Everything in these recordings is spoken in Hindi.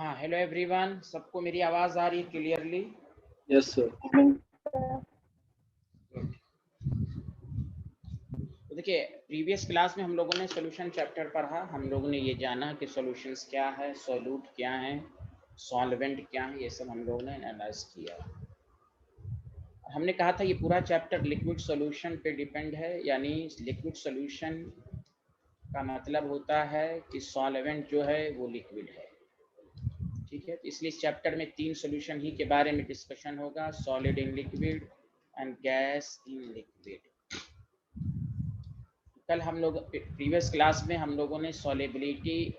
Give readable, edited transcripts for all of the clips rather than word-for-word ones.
हाँ, हेलो एवरीवन, सबको मेरी आवाज़ आ रही है क्लियरली? Yes sir. तो देखिए, प्रीवियस क्लास में हम लोगों ने सॉल्यूशन चैप्टर पढ़ा। हम लोगों ने ये जाना कि सॉल्यूशंस क्या है, सॉल्यूट क्या है, सॉल्वेंट क्या है, ये सब हम लोगों ने एनालाइज किया। हमने कहा था ये पूरा चैप्टर लिक्विड सॉल्यूशन पे डिपेंड है, यानी लिक्विड सॉल्यूशन का मतलब होता है कि सॉल्वेंट जो है वो लिक्विड है। ठीक है, तो इसलिए इस चैप्टर में 3 सॉल्यूशन ही के बारे में डिस्कशन होगा, solid in liquid and gas in liquid. कल हम लोग प्रीवियस क्लास में हम लोगों ने solubility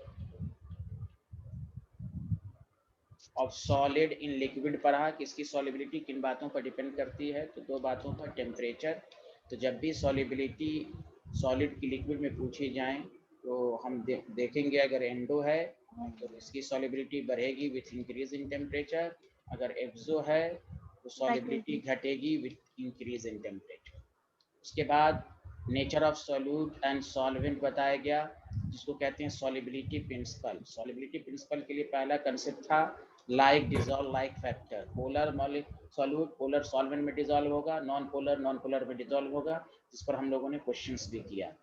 of solid in liquid पढ़ा कि इसकी सॉलिबिलिटी किन बातों पर डिपेंड करती है। तो 2 बातों पर, टेम्परेचर। तो जब भी सॉलिबिलिटी सॉलिड की लिक्विड में पूछी जाए तो हम देखेंगे अगर एंडो है तो इसकी सॉलिबिलिटी बढ़ेगी विथ इंक्रीज इन टेम्परेचर, अगर एक्सो है तो सॉलिबिलिटी घटेगी विथ इंक्रीज इन टेम्परेचर। उसके बाद nature of solute and solvent बताया गया, जिसको कहते हैं सॉलिबिलिटी प्रिंसिपल। सॉलिबिलिटी प्रिंसिपल के लिए पहला कंसेप्ट था like dissolve like factor. Polar solute polar solvent में डिजॉल्व होगा, नॉन पोलर में डिजॉल्व होगा, जिस पर हम लोगों ने क्वेश्चंस भी किया।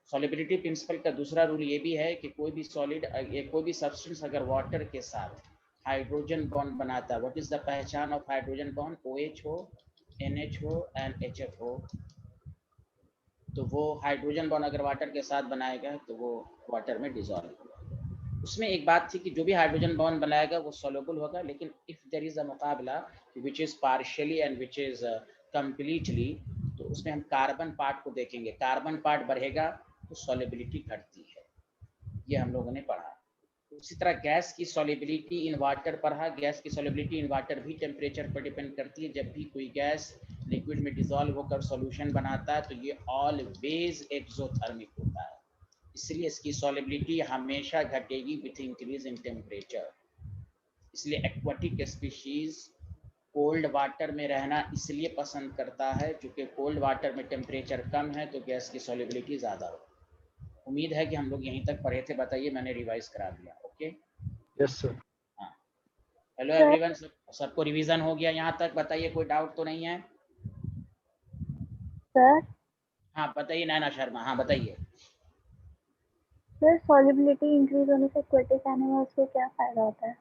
सॉलिबिलिटी प्रिंसिपल का दूसरा रूल ये भी है कि कोई भी सॉलिड कोई भी सब्सटेंस अगर वाटर के साथ हाइड्रोजन बॉन्ड बनाता है, व्हाट इज द पहचान ऑफ हाइड्रोजन बॉन्ड? OH हो, NH हो एंड HF हो, तो वो हाइड्रोजन बॉन्ड अगर वाटर के साथ बनाएगा तो वो वाटर में डिजॉल्व होगा। उसमें एक बात थी कि जो भी हाइड्रोजन बॉन्ड बनाएगा वो सॉल्युबल होगा, लेकिन इफ देयर इज अ मुकाबला which is partially and which is completely, तो उसमें हम कार्बन पार्ट को देखेंगे। कार्बन पार्ट बढ़ेगा तो सॉल्युबिलिटी घटती है, ये हम लोगों ने पढ़ा। उसी तरह गैस की सॉल्युबिलिटी इन वाटर पढ़ा। गैस की सॉल्युबिलिटी इन वाटर भी टेम्परेचर पर डिपेंड करती है। जब भी कोई गैस लिक्विड में डिसॉल्व होकर सॉल्यूशन बनाता है तो ये ऑलवेज एक्सोथर्मिक होता है, इसलिए इसकी सॉल्युबिलिटी हमेशा घटेगी विथ इंक्रीज इन टेम्परेचर। इसलिए एक्वाटिक स्पीशीज कोल्ड वाटर में रहना इसलिए पसंद करता है क्योंकि कोल्ड वाटर में टेम्परेचर कम है तो गैस की सॉल्युबिलिटी ज़्यादा हो। उम्मीद है कि हम लोग यहीं तक पढ़े थे। बताइए, मैंने रिवाइज करा दिया। Okay, yes sir. हाँ, हेलो एवरीवन, सबको रिवीजन हो गया यहाँ तक? बताइए, कोई डाउट तो नहीं है सर? हाँ बताइए, नैना शर्मा, हाँ बताइए। सर, सॉल्युबिलिटी इंक्रीज होने से एक्वेटिक एनिमल्स को क्या फायदा होता है?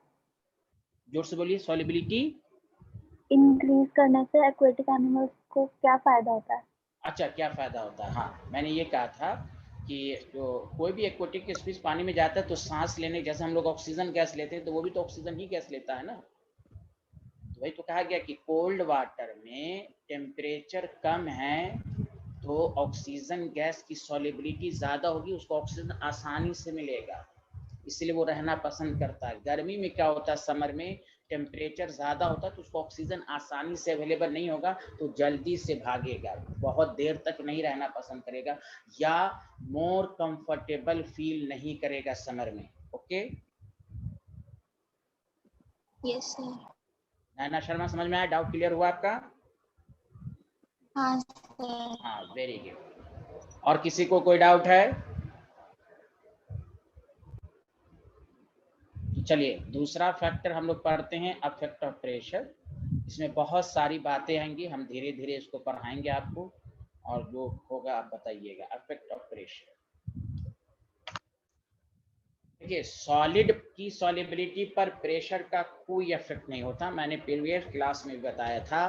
जोर से बोलिए। सॉल्युबिलिटी इंक्रीज करने से एक्वेटिक एनिमल्स को क्या फायदा होता है? अच्छा, क्या फ़ायदा होता है? हाँ, मैंने ये कहा था कि जो कोई भी एक्वेटिक स्पीशीज पानी में जाता है तो सांस लेने, जैसे हम लोग ऑक्सीजन गैस लेते हैं तो वो भी तो ऑक्सीजन ही गैस लेता है ना। तो वही तो कहा गया कि कोल्ड वाटर में टेम्परेचर कम है तो ऑक्सीजन गैस की सॉल्युबिलिटी ज़्यादा होगी, उसको ऑक्सीजन आसानी से मिलेगा, इसलिए वो रहना पसंद करता है। गर्मी में क्या होता है, समर में टेम्परेचर ज़्यादा होता है तो उसको ऑक्सीजन आसानी से अवेलेबल नहीं होगा तो जल्दी से भागेगा, बहुत देर तक नहीं रहना पसंद करेगा या मोर कंफर्टेबल फील नहीं करेगा समर में। Okay, yes sir. Naina Sharma, समझ में आया? डाउट क्लियर हुआ आपका? हाँ सर। हाँ, वेरी गुड। और किसी को कोई डाउट है? तो चलिए दूसरा फैक्टर हम लोग पढ़ते हैं, अफेक्ट ऑफ प्रेशर। इसमें बहुत सारी बातें आएंगी, हम धीरे धीरे इसको पढ़ाएंगे आपको, और जो होगा आप बताइएगा। अफेक्ट ऑफ प्रेशर, देखिए सॉलिड की सॉल्युबिलिटी पर प्रेशर का कोई इफेक्ट नहीं होता। मैंने प्रीवियस क्लास में बताया था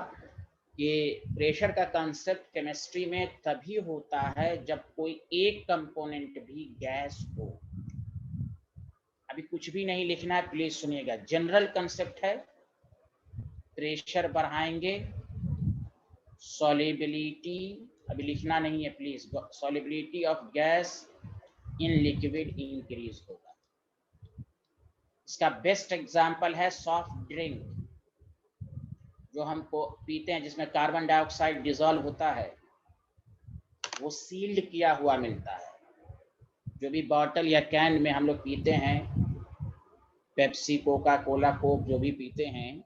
कि प्रेशर का कंसेप्ट केमिस्ट्री में तभी होता है जब कोई एक कंपोनेंट भी गैस हो। अभी कुछ भी नहीं लिखना है, प्लीज सुनिएगा। जनरल कंसेप्ट है, प्रेशर बढ़ाएंगे सॉल्युबिलिटी, अभी लिखना नहीं है please, solubility of gas in liquid increase होगा। इसका बेस्ट एग्जांपल है सॉफ्ट ड्रिंक, जो हमको पीते हैं जिसमें कार्बन डाइऑक्साइड डिसॉल्व होता है, वो सील्ड किया हुआ मिलता है। जो भी बॉटल या कैन में हम लोग पीते हैं, पेप्सी, कोका कोला, कोक, जो भी पीते हैं,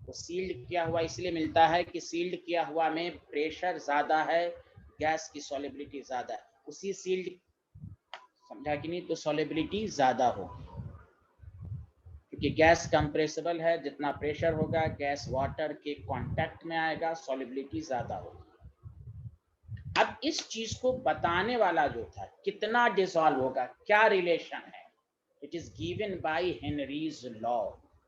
वो सील्ड किया हुआ इसलिए मिलता है कि सील्ड किया हुआ में प्रेशर ज़्यादा है, गैस की सॉल्युबिलिटी ज़्यादा है। उसी सील्ड, समझा कि नहीं, तो सॉल्युबिलिटी ज़्यादा हो। क्योंकि गैस कंप्रेसिबल है, जितना प्रेशर होगा गैस वाटर के कांटेक्ट में आएगा, सॉलिबिलिटी ज्यादा होगी। अब इस चीज को बताने वाला जो था कितना डिसॉल्व होगा, क्या रिलेशन है, it is given by Henry's law.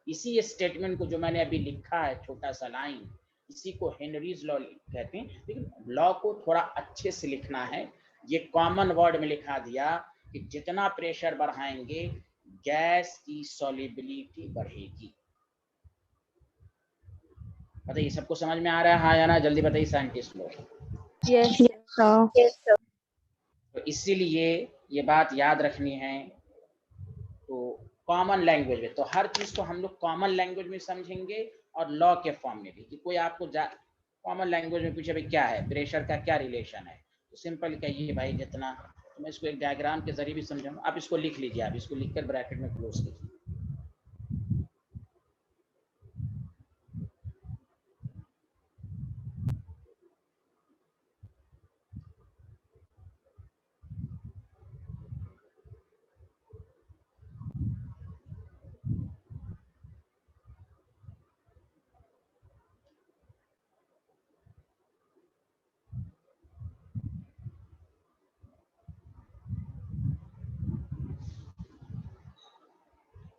इसी स्टेटमेंट को जो मैंने अभी लिखा है छोटा सा लाइन, इसी को हेनरीज लॉ कहते हैं। लेकिन लॉ को थोड़ा अच्छे से लिखना है। ये कॉमन वर्ड में लिखा दिया कि जितना प्रेशर बढ़ाएंगे गैस की सॉलिबिलिटी बढ़ेगी। बताइए सबको समझ में आ रहा है हाँ या ना? जल्दी बताइए साइंटिस्ट लोग। Yes sir. तो इसीलिए ये बात याद रखनी है। तो कॉमन लैंग्वेज में, तो हर चीज को हम लोग कॉमन लैंग्वेज में समझेंगे और लॉ के फॉर्म में भी। कि कोई आपको कॉमन लैंग्वेज में पूछे भाई क्या है प्रेशर का, क्या रिलेशन है, तो सिंपल कहिए भाई जितना। तो मैं इसको एक डायग्राम के जरिए भी समझाऊंगा। आप इसको लिख लीजिए, आप इसको लिखकर ब्रैकेट में क्लोज कीजिए।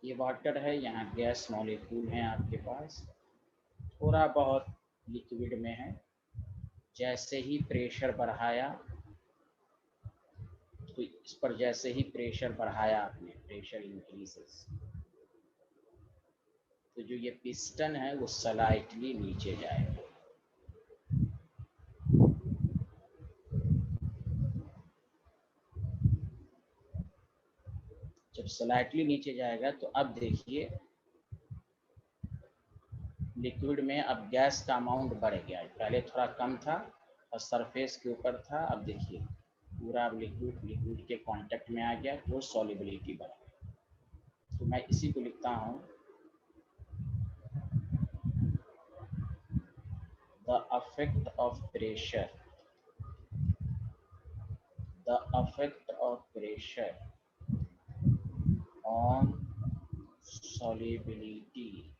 ये वाटर है, यहाँ गैस मॉलिक्यूल है आपके पास, थोड़ा बहुत लिक्विड में है। जैसे ही प्रेशर बढ़ाया, तो इस पर जैसे ही प्रेशर बढ़ाया आपने, प्रेशर इंक्रीजेस, तो जो ये पिस्टन है वो स्लाइटली नीचे जाएगा। जब स्लाइटली नीचे जाएगा तो अब देखिए लिक्विड में अब गैस का अमाउंट बढ़ गया है। पहले थोड़ा कम था और सरफेस के ऊपर था, अब देखिए पूरा लिक्विड के कांटेक्ट में आ गया तो सॉलिबिलिटी बढ़ गई। तो मैं इसी को लिखता हूँ, the affect of pressure, the affect of pressure on solubility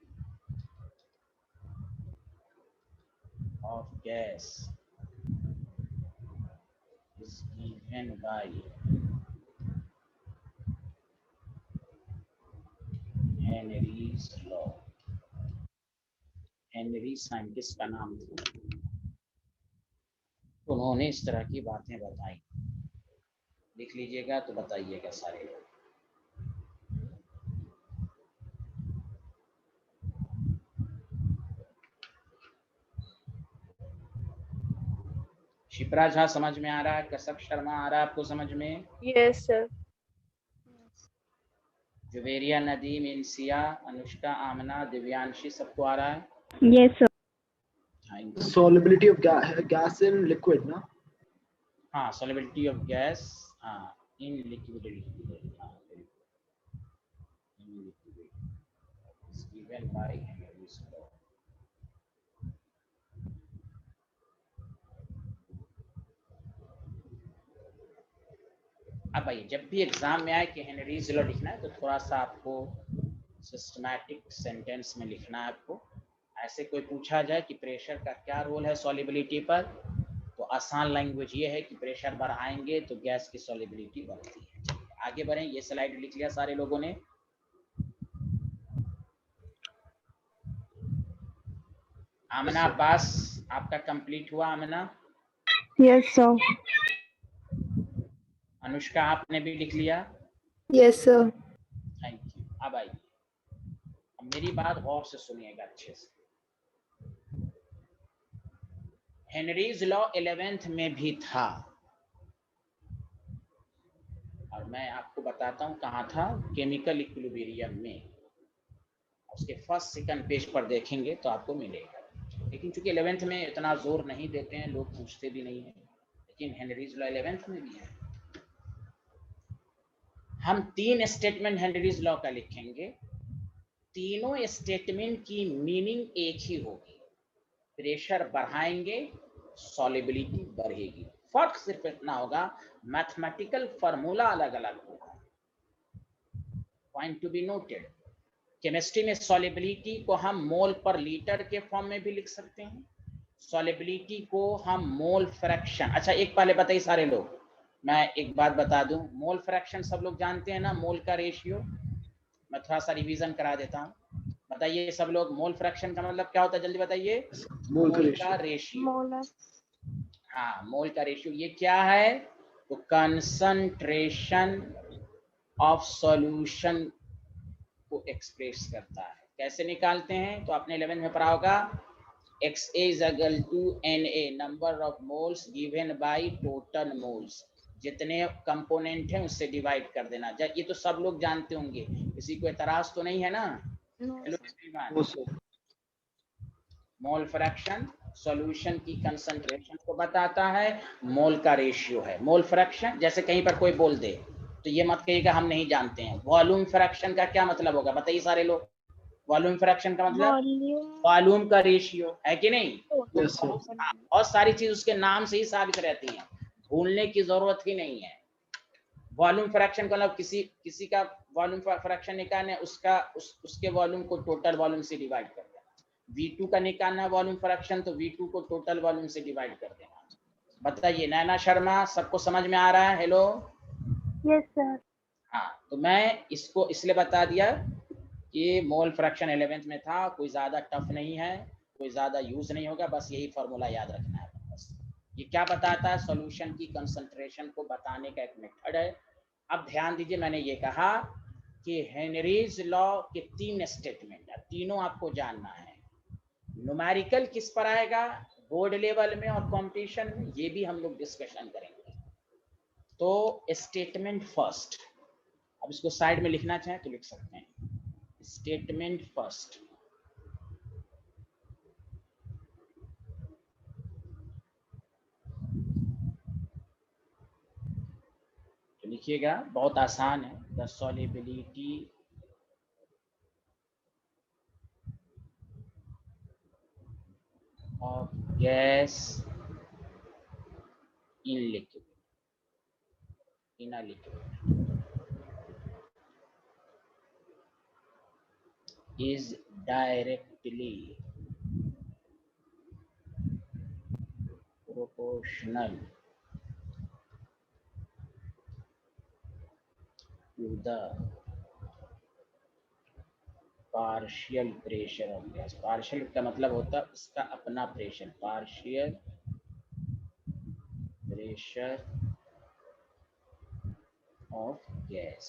of gas is given by Henry's law। Henry scientist का नाम था, उन्होंने इस तरह की बातें बताई। लिख लीजिएगा तो बताइएगा सारे लोग। शिप्रा झा समझ में आ रहा है? कसक शर्मा आ रहा है आपको समझ में? Yes sir. जुवेरिया, नदीम, इंसिया, अनुष्का, आमना, दिव्यांशी, सबको आ रहा है? Yes sir. Solubility of gas in liquid, ना? हाँ, solubility of gas in liquid is given by Henry's law। अब आइए, जब भी एग्जाम में आए कि हेनरीज लॉ लिखना है तो थोड़ा सा आपको सिस्टमैटिक सेंटेंस में लिखना है आपको। ऐसे कोई पूछा जाए कि प्रेशर का क्या रोल है सॉलिबिलिटी पर, तो आसान लैंग्वेज ये है कि प्रेशर बढ़ाएंगे तो गैस की सॉलिबिलिटी बढ़ती है। आगे बढ़ें, ये स्लाइड लिख लिया सारे लोगों ने? आमना पास आपका कंप्लीट हुआ? आमना? Yes sir. अनुष्का आपने भी लिख लिया? Yes sir. Thank you. अब आइए, अब मेरी बात गौर से सुनिएगा अच्छे से। हेनरीज लॉ 11th में भी था और मैं आपको बताता हूँ कहाँ था, केमिकल इक्विलिब्रियम में। उसके फर्स्ट सेकंड पेज पर देखेंगे तो आपको मिलेगा। लेकिन चूंकि 11th में इतना जोर नहीं देते हैं लोग, पूछते भी नहीं है, लेकिन हेनरीज लॉ 11th में भी है। हम 3 स्टेटमेंट हेनरीज लॉ का लिखेंगे, तीनों स्टेटमेंट की मीनिंग एक ही होगी, प्रेशर बढ़ाएंगे सॉलिबिलिटी बढ़ेगी। फर्क सिर्फ इतना होगा, मैथमेटिकल फार्मूला अलग अलग होगा। Point to be noted. Chemistry में सॉलिबिलिटी को हम मोल पर लीटर के फॉर्म में भी लिख सकते हैं, सॉलिबिलिटी को हम मोल फ्रैक्शन। अच्छा एक पहले बताइए सारे लोग, मैं एक बात बता दूं, मोल फ्रैक्शन सब लोग जानते हैं ना, मोल का रेशियो। मैं थोड़ा सा रिवीजन करा देता हूं, बताइए सब लोग, मोल फ्रैक्शन का मतलब क्या होता है, जल्दी बताइए। मोल का रेशियो। हाँ, मोल का रेशियो ये क्या है, तो कंसंट्रेशन ऑफ सॉल्यूशन को एक्सप्रेस करता है। कैसे निकालते हैं, तो आपने 11 में पढ़ा होगा, XA is equal to NA, number of moles given by total moles, जितने कंपोनेंट हैं उससे डिवाइड कर देना। ये तो सब लोग जानते होंगे, किसी को एतराज तो नहीं है ना? मोल फ्रैक्शन सॉल्यूशन की कंसंट्रेशन को बताता है, मोल का रेशियो है। मोल फ्रैक्शन, जैसे कहीं पर कोई बोल दे तो ये मत कहिएगा हम नहीं जानते हैं। वॉल्यूम फ्रैक्शन का क्या मतलब होगा, बताइए सारे लोग। वॉल्यूम फ्रैक्शन का मतलब वॉल्यूम का रेशियो है कि नहीं? और सारी चीज उसके नाम से ही साबित रहती हैं, भूलने की जरूरत ही नहीं है। वॉल्यूम फ्रैक्शन का मतलब किसी का वॉल्यूम फ्रैक्शन निकालना है, उसके वॉल्यूम को टोटल वॉल्यूम से डिवाइड कर देना। V2 का निकालना है वॉल्यूम फ्रैक्शन, तो V2 को टोटल वॉल्यूम से डिवाइड कर देना। बताइए नैना शर्मा, सबको समझ में आ रहा है? Hello, yes sir. हाँ, तो मैं इसको इसलिए बता दिया कि मोल फ्रैक्शन 11th में था, कोई ज्यादा टफ नहीं है, कोई ज्यादा यूज नहीं होगा, बस यही फॉर्मूला याद रखना है। बस ये क्या बताता है, सॉल्यूशन की कंसंट्रेशन को बताने का एक मेथड है। अब ध्यान दीजिए, मैंने ये कहा कि हेनरीज लॉ के 3 स्टेटमेंट है, तीनों आपको जानना है। न्यूमेरिकल किस पर आएगा, बोर्ड लेवल में और कंपटीशन में, ये भी हम लोग डिस्कशन करेंगे। तो स्टेटमेंट फर्स्ट, अब इसको साइड में लिखना चाहें तो लिख सकते हैं, स्टेटमेंट फर्स्ट। तो लिखिएगा, बहुत आसान है। The solubility of gas in liquid, in a liquid is directly proportional to the partial pressure of gas। Partial का मतलब होता है उसका अपना pressure, partial pressure of gas.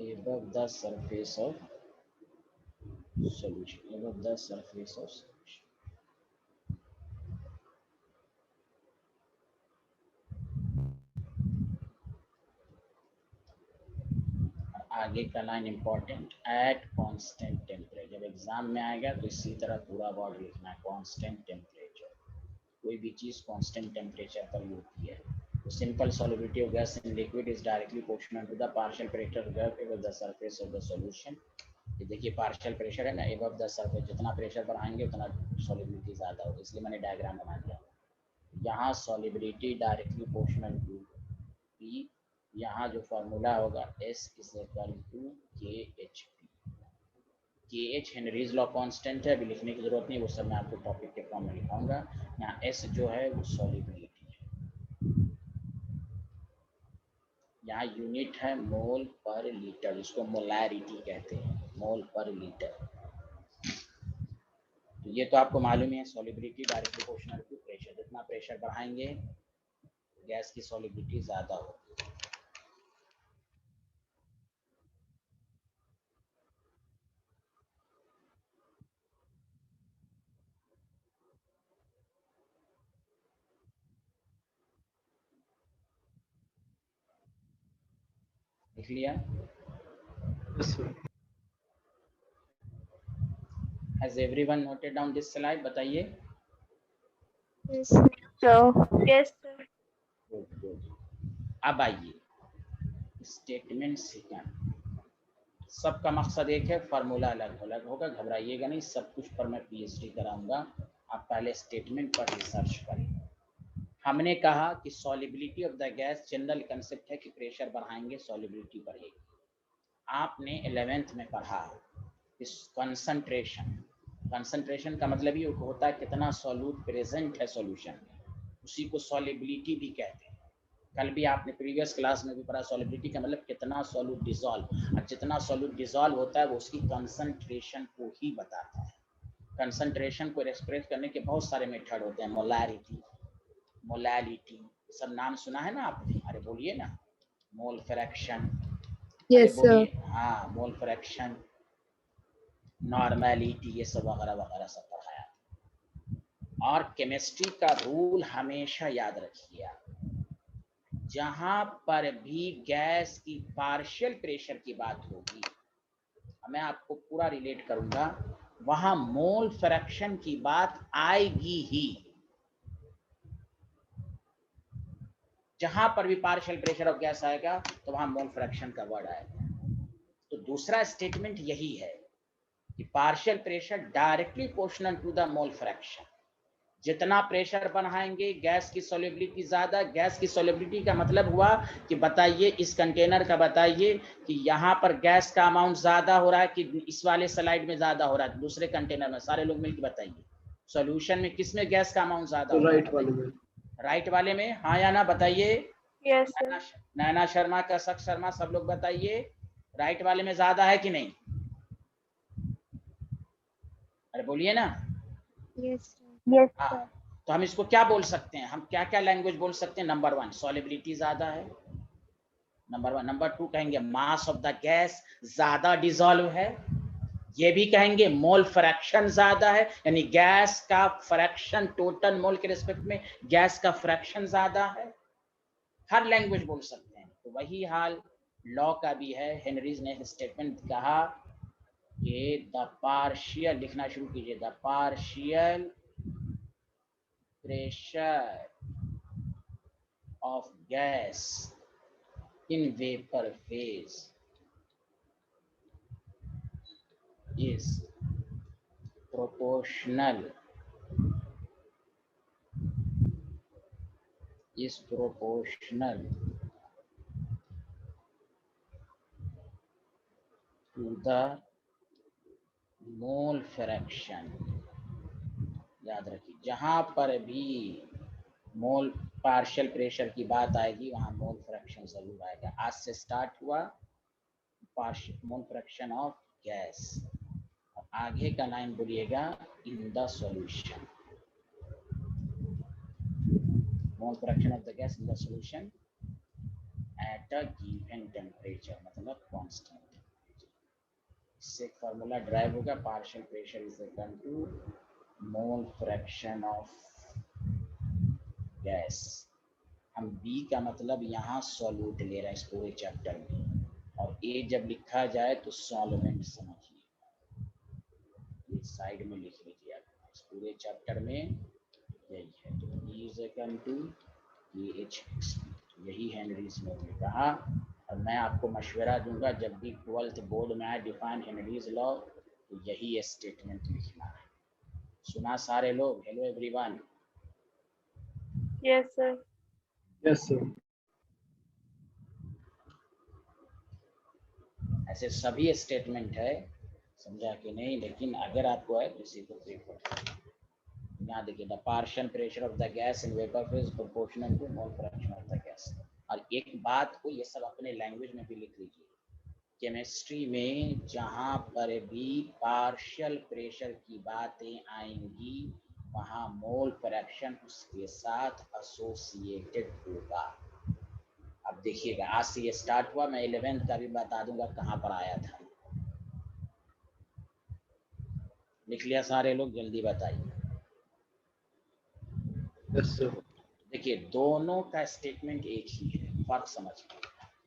above the surface of solution, above the surface of solution। आगे का line important, at constant temperature. जब एग्जाम में आएगा तो इसी तरह पूरा वर्ड लिखना है, कांस्टेंट टेम्परेचर। कोई भी चीज कांस्टेंट टेम्परेचर पर होती है। तो simple solubility of gas in liquid is directly proportional to the partial pressure of gas above the surface of the solution. ये देखिए पार्शियल प्रेशर है ना, अबव द सरफेस, जितना प्रेशर बढ़ाएंगे उतना सॉल्युबिलिटी ज्यादा होगी, इसलिए मैंने डायग्राम बना दिया। यहाँ solubility directly proportional to P, यहाँ जो फॉर्मूला होगा S is equal to KHP। KH Henry's law constant है, अभी लिखने की जरूरत नहीं, वो सब मैं आपको टॉपिक के फॉर्म में लिखाऊंगा। यहाँ S जो है वो सॉल्युबिलिटी है। यहाँ यूनिट है मोल पर लीटर, जिसको मोलैरिटी कहते हैं, मोल पर लीटर। तो ये तो आपको मालूम है, solubility directly proportional to pressure, जितना प्रेशर बढ़ाएंगे गैस की सॉल्युबिलिटी ज्यादा होगी। लिख लिया? Has everyone noted down this slide? बताइए। Yes sir. Yes sir. Good. अब आइए स्टेटमेंट सेकंड। सबका मकसद एक है, फार्मूला अलग अलग होगा, घबराइएगा नहीं, सब कुछ पर मैं PhD कराऊंगा। आप पहले स्टेटमेंट पर रिसर्च करें। हमने कहा कि solubility of the gas general concept है कि प्रेशर बढ़ाएंगे सॉलिबिलिटी बढ़ेगी। आपने 11th में पढ़ा इस कंसंट्रेशन का मतलब ये होता है कितना सॉल्यूट प्रेजेंट है सॉल्यूशन में, उसी को सॉलिबिलिटी भी कहते हैं। कल भी आपने प्रीवियस क्लास में भी पढ़ा सॉलिबिलिटी का मतलब कितना सॉल्यूट डिसॉल्व, और जितना सॉल्यूट डिसॉल्व होता है वो उसकी कंसंट्रेशन को ही बताता है। कंसंट्रेशन को एक्सप्रेस करने के बहुत सारे मेथड होते हैं, मोलैरिटी, मोलैलिटी, सब नाम सुना है ना आपने? अरे बोलिए ना, मोल फ्रैक्शन, Yes, sir. हाँ मोल फ्रैक्शन, नॉर्मैलिटी, ये सब वगैरह वगैरह सब पढ़ाया। और केमिस्ट्री का रूल हमेशा याद रखिए आप, जहां पर भी गैस की पार्शियल प्रेशर की बात होगी, मैं आपको पूरा रिलेट करूंगा, वहां मोल फ्रैक्शन की बात आएगी ही। जहां पर भी पार्शियल प्रेशर ऑफ गैस आएगा तो वहां मोल फ्रैक्शन का वर्ड आएगा। तो दूसरा स्टेटमेंट यही है कि partial pressure directly proportional to the mole fraction. जितना प्रेशर बढ़ाएंगे गैस की सॉल्युबिलिटी ज्यादा। गैस की सॉल्युबिलिटी का मतलब हुआ कि बताइए इस कंटेनर का, बताइए कि यहाँ पर गैस का अमाउंट ज्यादा हो रहा है कि इस वाले स्लाइड में ज्यादा हो रहा है, दूसरे कंटेनर में। सारे लोग मिलकर बताइए सॉल्यूशन में किस में गैस का अमाउंट ज्यादा हो रहा है? राइट वाले में। राइट वाले में, हाँ या ना बताइए। Yes, sir. नैना शर्मा, कसक शर्मा, सब लोग बताइए राइट वाले में ज्यादा है कि नहीं? अरे बोलिए ना। Yes, sir. Yes, हाँ, sir. तो हम इसको क्या बोल सकते हैं, हम क्या क्या लैंग्वेज बोल सकते हैं? नंबर 1 सॉलिबिलिटी ज्यादा है, नंबर 1। नंबर 2 कहेंगे मास ऑफ द गैस ज्यादा डिसॉल्व है। ये भी कहेंगे मोल फ्रैक्शन ज्यादा है, यानी गैस का फ्रैक्शन टोटल मोल के रिस्पेक्ट में गैस का फ्रैक्शन ज्यादा है। हर लैंग्वेज बोल सकते हैं। तो वही हाल लॉ का भी है। हेनरीज ने स्टेटमेंट कहा कि द पार्शियल, लिखना शुरू कीजिए, the partial pressure of gas in vapor phase is proportional to the mole fraction। याद रखिए, जहां पर भी मोल पार्शियल प्रेशर की बात आएगी वहां मोल फ्रैक्शन जरूर आएगा। आज से स्टार्ट हुआ partial mole fraction of gas, और आगे का लाइन बोलिएगा in the solution, mole fraction of the gas in the solution at a given temperature, मतलब कांस्टेंट। इससे एक फार्मूला ड्राइव होगा, partial pressure is equal to mole fraction of gas. हम बी का मतलब यहाँ सॉल्यूट ले रहे हैं इस पूरे चैप्टर में, और ए जब लिखा जाए तो सॉल्वेंट समझिए, ये साइड में लिख लीजिए आप। इस पूरे चैप्टर में यही है, तो E is equal to KH, यही हेनरीज लॉ ने कहा। और मैं आपको मशवरा दूंगा, जब भी 12th बोर्ड में आए डिफाइन हेनरीज लॉ, तो यही स्टेटमेंट लिखना है। सुना सारे लोग? Hello everyone. Yes, sir. Yes, sir. ऐसे सभी स्टेटमेंट है, समझा कि नहीं? लेकिन अगर आपको है तो इसी को प्रेफर। यहाँ देखिए, the partial pressure of the gas in vapour phase proportional to mole fraction of the gas. और एक बात को ये सब अपने लैंग्वेज में भी लिख लीजिए, केमिस्ट्री में जहाँ पर भी पार्शियल प्रेशर की बातें आएंगी वहाँ मोल फ्रैक्शन उसके साथ एसोसिएटेड होगा। अब देखिएगा, आज से ये स्टार्ट हुआ, मैं 11th का भी बता दूंगा कहाँ पर आया था। लिख लिया सारे लोग? जल्दी बताइए। Yes, sir. देखिए, दोनों का स्टेटमेंट एक ही है, फर्क समझिए।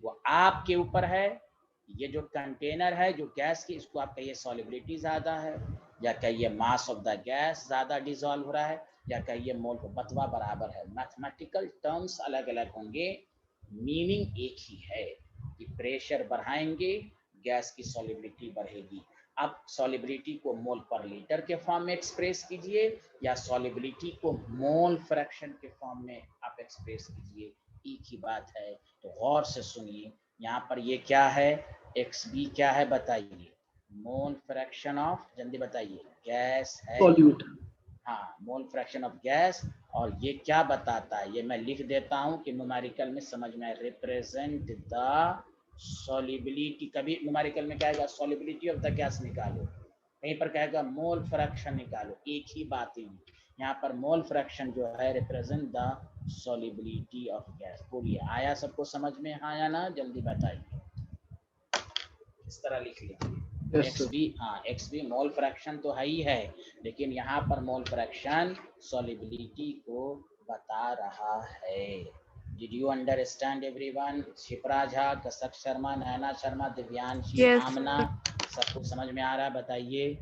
वो आपके ऊपर है, ये जो कंटेनर है जो गैस की, इसको आप कहिए सॉलिबिलिटी ज्यादा है, या कहिए मास ऑफ द गैस ज्यादा डिसॉल्व हो रहा है, या कहिए मोल, बतवा बराबर है। मैथमेटिकल टर्म्स अलग अलग होंगे, मीनिंग एक ही है कि प्रेशर बढ़ाएंगे गैस की सॉलिबिलिटी बढ़ेगी। अब सॉलिबिलिटी को मोल पर लीटर के फॉर्म में एक्सप्रेस कीजिए या सॉलिबिलिटी को मोल फ्रैक्शन के फॉर्म में आप एक्सप्रेस कीजिए, एक ही बात है। तो गौर से सुनिए, यहाँ पर ये क्या है, XB क्या है बताइए, मोल फ्रैक्शन ऑफ, जल्दी बताइए, गैस है। सॉल्यूट। हाँ, मोल फ्रैक्शन ऑफ गैस। और ये क्या बताता है, ये मैं लिख देता हूँ कि न्यूमेरिकल में समझ में आए, रिप्रेजेंट द सॉल्युबिलिटी। कभी न्यूमेरिकल में कहेगा सॉल्युबिलिटी ऑफ द गैस निकालो, कहीं पर कहेगा मोल फ्रैक्शन निकालो, एक ही बात ही। यहाँ पर मोल फ्रैक्शन जो है represent the solubility of gas. बोलिए, आया सबको समझ में, हाँ या ना, जल्दी बताइए। इस तरह लिख लीजिए। XB, हाँ XB मोल फ्रैक्शन तो है ही है, लेकिन यहाँ पर मोल फ्रैक्शन सॉल्युबिलिटी को बता रहा है। Did you understand everyone? Shipra Jha, कसक शर्मा, नैना शर्मा, दिव्यांशी, Yes. आमना, सबको समझ में आ रहा है, बताइए।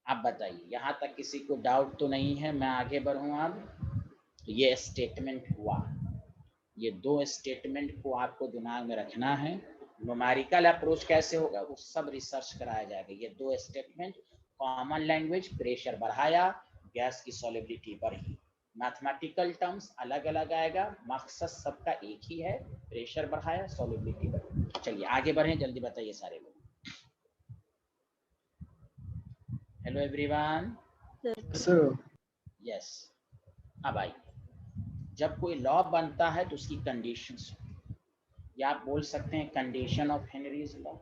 आप बताइए, यहाँ तक किसी को डाउट तो नहीं है? मैं आगे बढ़ूँ अब। ये स्टेटमेंट हुआ, ये दो स्टेटमेंट को आपको दिमाग में रखना है। न्यूमेरिकल अप्रोच कैसे होगा वो सब रिसर्च कराया जाएगा। ये दो स्टेटमेंट, कॉमन लैंग्वेज, प्रेशर बढ़ाया, गैस की सॉल्युबिलिटी बढ़ी। मैथमेटिकल टर्म्स अलग अलग आएगा, मकसद सबका एक ही है, प्रेशर बढ़ाया, सॉल्युबिलिटी बढ़ी। चलिए आगे बढ़ें, जल्दी बताइए सारे लोग। Hello everyone. सर। यस, अब आइए, जब कोई लॉ बनता है तो उसकी कंडीशंस, या आप बोल सकते हैं कंडीशन ऑफ हेनरीज लॉ,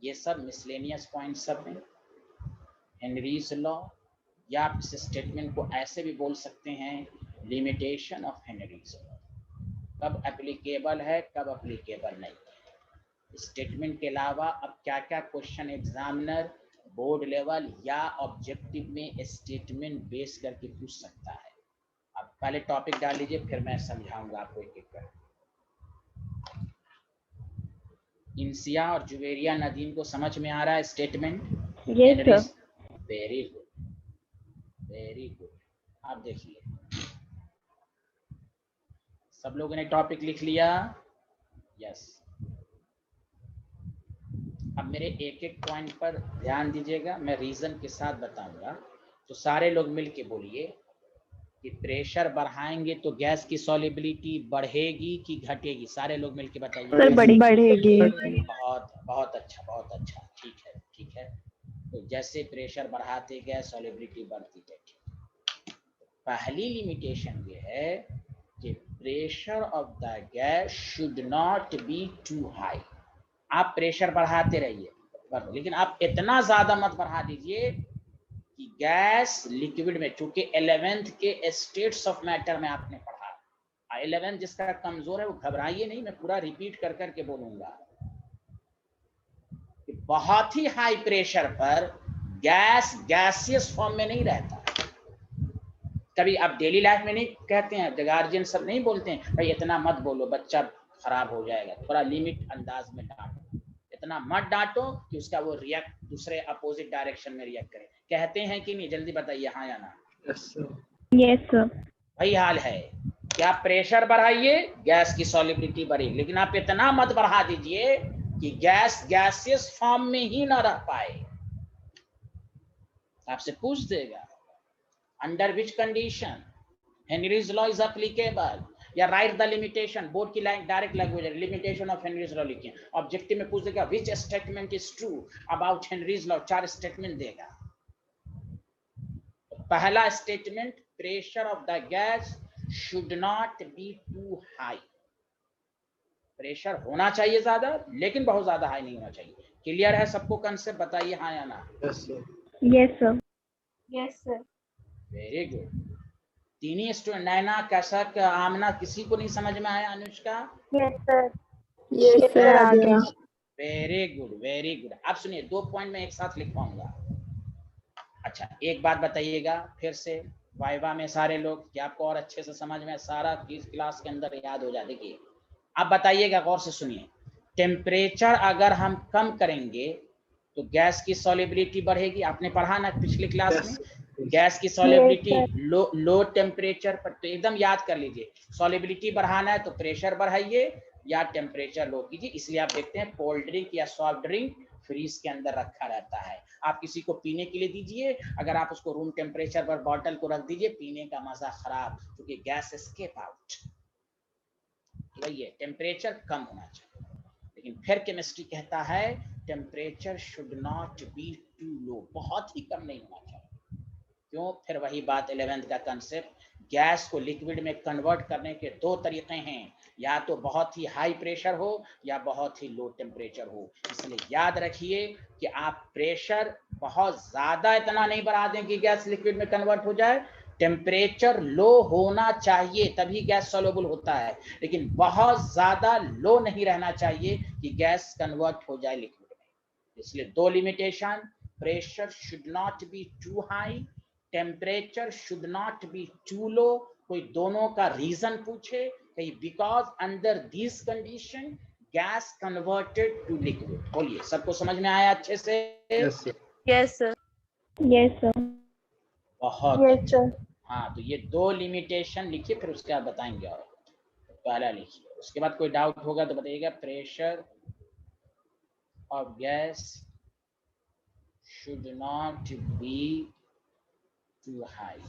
ये सब मिसलेनियस पॉइंट सब हैं हेनरीज लॉ। या आप इस स्टेटमेंट को ऐसे भी बोल सकते हैं लिमिटेशन ऑफ हेनरीज लॉ, कब एप्लीकेबल है कब एप्लीकेबल नहीं है। स्टेटमेंट के अलावा अब क्या क्या क्वेश्चन एग्जामिनर बोर्ड लेवल या ऑब्जेक्टिव में स्टेटमेंट बेस करके पूछ सकता है। अब पहले टॉपिक डाल लीजिए, फिर मैं समझाऊंगा आपको एक एक कर। इंसिया और जुवेरिया नदीम को समझ में आ रहा है statement? Yes, sir. Very good, very good. आप देखिए, सब लोगों ने टॉपिक लिख लिया? यस। अब मेरे एक एक पॉइंट पर ध्यान दीजिएगा, मैं रीजन के साथ बताऊंगा। तो सारे लोग मिलके बोलिए कि प्रेशर बढ़ाएंगे तो गैस की सॉल्युबिलिटी बढ़ेगी कि घटेगी? सारे लोग मिलके बताइए। सर बढ़ेगी। बहुत बहुत अच्छा, बहुत अच्छा, ठीक है ठीक है। तो जैसे प्रेशर बढ़ाते गए सॉल्युबिलिटी बढ़ती गई। पहली लिमिटेशन ये है कि pressure of the gas should not be too high. आप प्रेशर बढ़ाते रहिए, लेकिन आप इतना ज्यादा मत बढ़ा दीजिए कि गैस लिक्विड में, चूंकि 11th के स्टेट्स ऑफ मैटर में आपने पढ़ा, 11th जिसका कमजोर है वो घबराइए नहीं, मैं पूरा रिपीट कर करके बोलूंगा। बहुत ही हाई प्रेशर पर गैस गैसियस फॉर्म में नहीं रहता। कभी आप डेली लाइफ में नहीं कहते हैं, गार्जियन सब नहीं बोलते हैं भाई इतना मत बोलो बच्चा खराब हो जाएगा, थोड़ा लिमिट अंदाज में डांटो, इतना मत डांटो कि उसका वो रिएक्ट दूसरे अपोजिट डायरेक्शन में रिएक्ट करे। कहते हैं कि नहीं, जल्दी बताइए हाँ या ना। Yes, sir. वही हाल है कि आप प्रेशर बढ़ाइए गैस की सॉल्युबिलिटी बढ़ेगी, लेकिन आप इतना मत बढ़ा दीजिए कि गैस गैसियस फॉर्म में ही ना रह पाए। आपसे पूछ देगा under which condition Henry's law is applicable, या राइट द लिमिटेशन। बोर्ड की लाइन डायरेक्ट लैंग्वेज है, लिमिटेशन ऑफ हेनरीज लॉ लिखिए। ऑब्जेक्टिव में पूछ देगा which statement is true about Henry's law, 4 statement देगा। पहला statement, pressure of the gas should not be too high. प्रेशर होना चाहिए ज्यादा, लेकिन बहुत ज्यादा हाई नहीं होना चाहिए। क्लियर है सबको कंसेप्ट? बताइए हाँ या ना। Yes, sir. Yes, sir. Very good. तीनों स्टूडेंट, नैना, कसक, आमना, किसी को नहीं समझ में आया? Anushka? Yes, sir. Yes, sir. आ गया। Very good, very good. अब सुनिए, 2 पॉइंट में एक साथ लिख पाऊंगा। अच्छा, एक बात बताइएगा फिर से वाइवा में सारे लोग, कि आपको और अच्छे से समझ में, सारा चीज क्लास के अंदर याद हो जाए। देखिए अब बताइएगा, गौर से सुनिए। टेम्परेचर अगर हम कम करेंगे तो गैस की सॉल्युबिलिटी बढ़ेगी, आपने पढ़ा ना पिछली क्लास में। गैस की सॉल्युबिलिटी लो टेम्परेचर पर, तो एकदम याद कर लीजिए, सॉल्युबिलिटी बढ़ाना है तो प्रेशर बढ़ाइए, या टेम्परेचर लो कीजिए। इसलिए आप देखते हैं कोल्ड ड्रिंक या सॉफ्ट ड्रिंक फ्रीज के अंदर रखा रहता है। आप किसी को पीने के लिए दीजिए, अगर आप उसको रूम टेम्परेचर पर बॉटल को रख दीजिए, पीने का मजा खराब, क्योंकि गैस एस्केप आउट। वही है, टेम्परेचर कम होना चाहिए। लेकिन फिर केमिस्ट्री कहता है temperature should not be too low, बहुत ही कम नहीं होना चाहिए। क्यों? फिर वही बात 11th का कंसेप्ट, गैस को लिक्विड में कन्वर्ट करने के दो तरीके हैं, या तो बहुत ही हाई प्रेशर हो या बहुत ही लो टेम्परेचर हो। इसलिए याद रखिए कि आप प्रेशर बहुत ज्यादा इतना नहीं बढ़ा दें कि गैस लिक्विड में कन्वर्ट हो जाए। टेम्परेचर लो होना चाहिए तभी गैस सॉल्युबल होता है, लेकिन बहुत ज्यादा लो नहीं रहना चाहिए कि गैस कन्वर्ट हो जाए लिक्विड में। इसलिए दो limitation, pressure should not be too high, temperature should not be too low. कोई दोनों का रीजन पूछे कहीं, because under this condition gas converted to liquid. बोलिए, सबको समझ में आया अच्छे से? Yes, sir. Yes sir. Yes sir. बहुत यस अच्छा। सर। हाँ, तो ये दो लिमिटेशन लिखिए, फिर उसके बाद बताएंगे। और पहला लिखिए, उसके बाद कोई डाउट होगा तो बताइएगा। Pressure of gas should not be too high,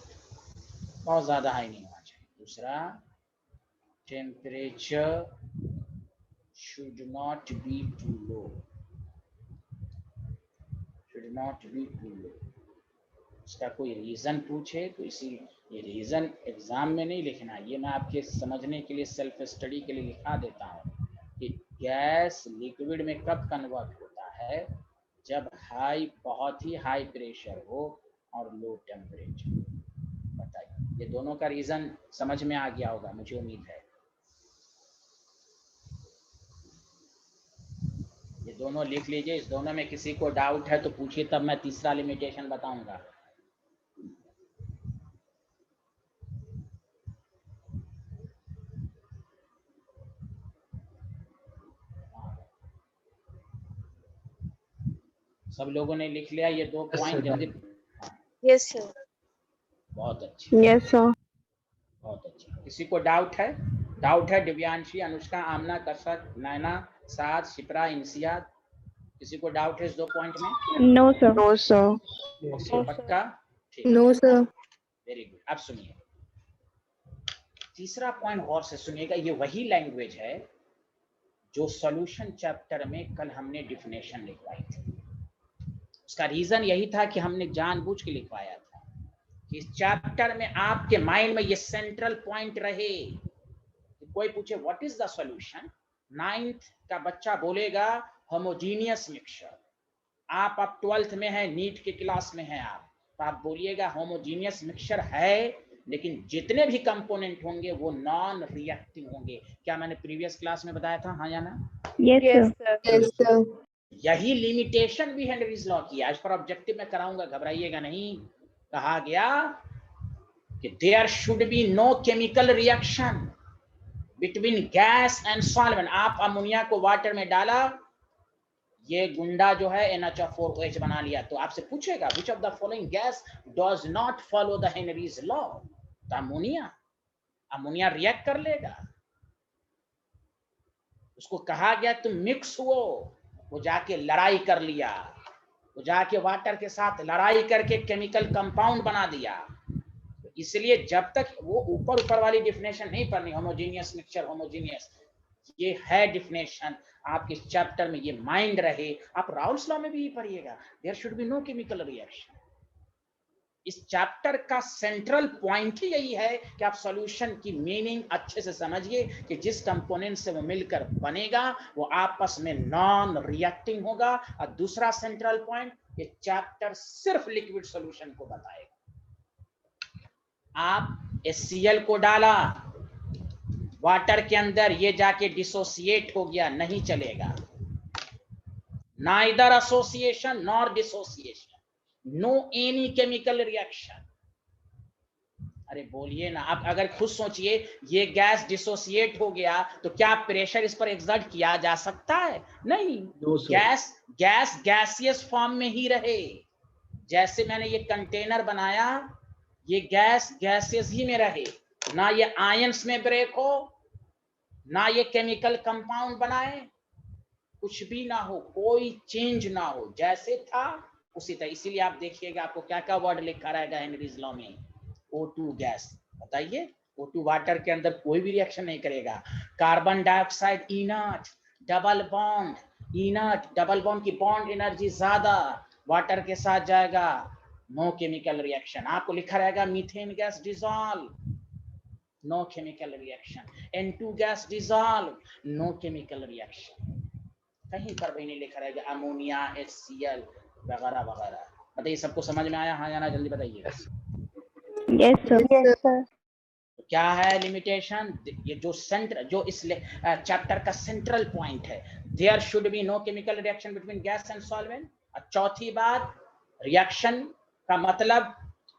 बहुत ज्यादा हाई नहीं होना चाहिए। दूसरा, temperature should not be too low, should not be too low. इसका कोई रीजन पूछे तो इसी, ये रीजन एग्जाम में नहीं लिखना, ये मैं आपके समझने के लिए, सेल्फ स्टडी के लिए लिखा देता हूँ कि गैस लिक्विड में कब कन्वर्ट होता है, जब हाई, बहुत ही हाई प्रेशर हो और लो टेम्परेचर। बताइए, ये दोनों का रीजन समझ में आ गया होगा, मुझे उम्मीद है। ये दोनों लिख लीजिए। इस दोनों में किसी को डाउट है तो पूछिए, तब मैं तीसरा लिमिटेशन बताऊंगा। सब लोगों ने लिख लिया ये दो Yes, पॉइंट? sir. जल्दी। Yes sir. बहुत अच्छी, यस सर। बहुत अच्छी। किसी को डाउट है? डाउट है? दिव्यांशी, अनुष्का, आमना, कसक, नैना, साद, शिप्रा, इंसिया, किसी को डाउट है इस दो पॉइंट में? No sir. No sir. Yes, sir. पक्का? ठीक, नो सर। Very good. अब सुनिए, तीसरा पॉइंट गौर से सुनिएगा। ये वही लैंग्वेज है जो सॉल्यूशन चैप्टर में कल हमने डिफिनेशन लिखवाई थी। उसका रीजन यही था कि हमने जानबूझ के लिखवाया था कि इस चैप्टर में आपके माइंड में ये सेंट्रल पॉइंट रहे। कोई पूछे what is the solution, 9th का बच्चा बोलेगा होमोजीनियस मिक्सचर। आप अब 12th में है, नीट के क्लास में है आप, तो आप बोलिएगा होमोजीनियस मिक्सचर है, लेकिन जितने भी कंपोनेंट होंगे वो नॉन रिएक्टिव होंगे। क्या मैंने प्रीवियस क्लास में बताया था? हाँ या ना? Yes sir. Yes sir. यही लिमिटेशन भी हेनरीज लॉ की है। इस पर ऑब्जेक्टिव में कराऊंगा, घबराइएगा नहीं। कहा गया कि there should be no chemical reaction between gas and solvent. आप अमोनिया को वाटर में डाला, ये गुंडा जो है NH4OH बना लिया, तो आपसे पूछेगा which of the following gas does not follow the Henry's law? तो अमोनिया रिएक्ट कर लेगा। उसको कहा गया तुम मिक्स हुओ, वो जाके लड़ाई कर लिया, वो जाके वाटर के साथ लड़ाई करके केमिकल कंपाउंड बना दिया। इसलिए जब तक वो ऊपर वाली डिफिनेशन नहीं पढ़नी, होमोजीनियस मिक्सचर, होमोजीनियस, ये है डिफिनेशन आपके चैप्टर में, ये माइंड रहे। आप राउल्स लॉ में भी पढ़िएगा, there should be no chemical reaction. इस चैप्टर का सेंट्रल पॉइंट ही यही है कि आप सॉल्यूशन की मीनिंग अच्छे से समझिए कि जिस कंपोनेंट से वो मिलकर बनेगा वो आपस में नॉन रिएक्टिंग होगा। और दूसरा सेंट्रल पॉइंट, ये चैप्टर सिर्फ लिक्विड सॉल्यूशन को बताएगा। आप HCl को डाला वाटर के अंदर, ये जाके डिसोसिएट हो गया, नहीं चलेगा। Neither association nor dissociation, no any chemical reaction. अरे बोलिए ना, आप अगर खुद सोचिए, ये गैस डिसोसिएट हो गया तो क्या प्रेशर इस पर एक्सर्ट किया जा सकता है? नहीं। No, sir. Gas gaseous form में ही रहे। जैसे मैंने ये कंटेनर बनाया, ये गैस गैसियस ही में रहे, ना ये आयंस में ब्रेक हो ना ये केमिकल कंपाउंड बनाए, कुछ भी ना हो, कोई चेंज ना हो, जैसे था उसी तरह। इसीलिए आप देखिएगा आपको क्या क्या वर्ड लिखा रहेगा हेनरीज लॉ में, O2 गैस। बताइए, O2 वाटर के अंदर कोई भी रिएक्शन नहीं करेगा। Carbon dioxide inert, double bond inert, double bond की बॉन्ड एनर्जी ज्यादा, वाटर के साथ जाएगा, नो केमिकल रिएक्शन। आपको लिखा रहेगा methane gas dissolve, no chemical reaction, N2 gas dissolve, no chemical reaction. कहीं पर भी नहीं लिखा रहेगा अमोनिया, HCl वगैरह वगैरह। बताइए सबको समझ में आया? हाँ या ना, जल्दी बताइए। Yes sir. Yes sir. तो क्या है लिमिटेशन? ये जो सेंटर, जो इस चैप्टर का सेंट्रल पॉइंट है, there should be no chemical reaction between gas and solvent. और चौथी बात, रिएक्शन का मतलब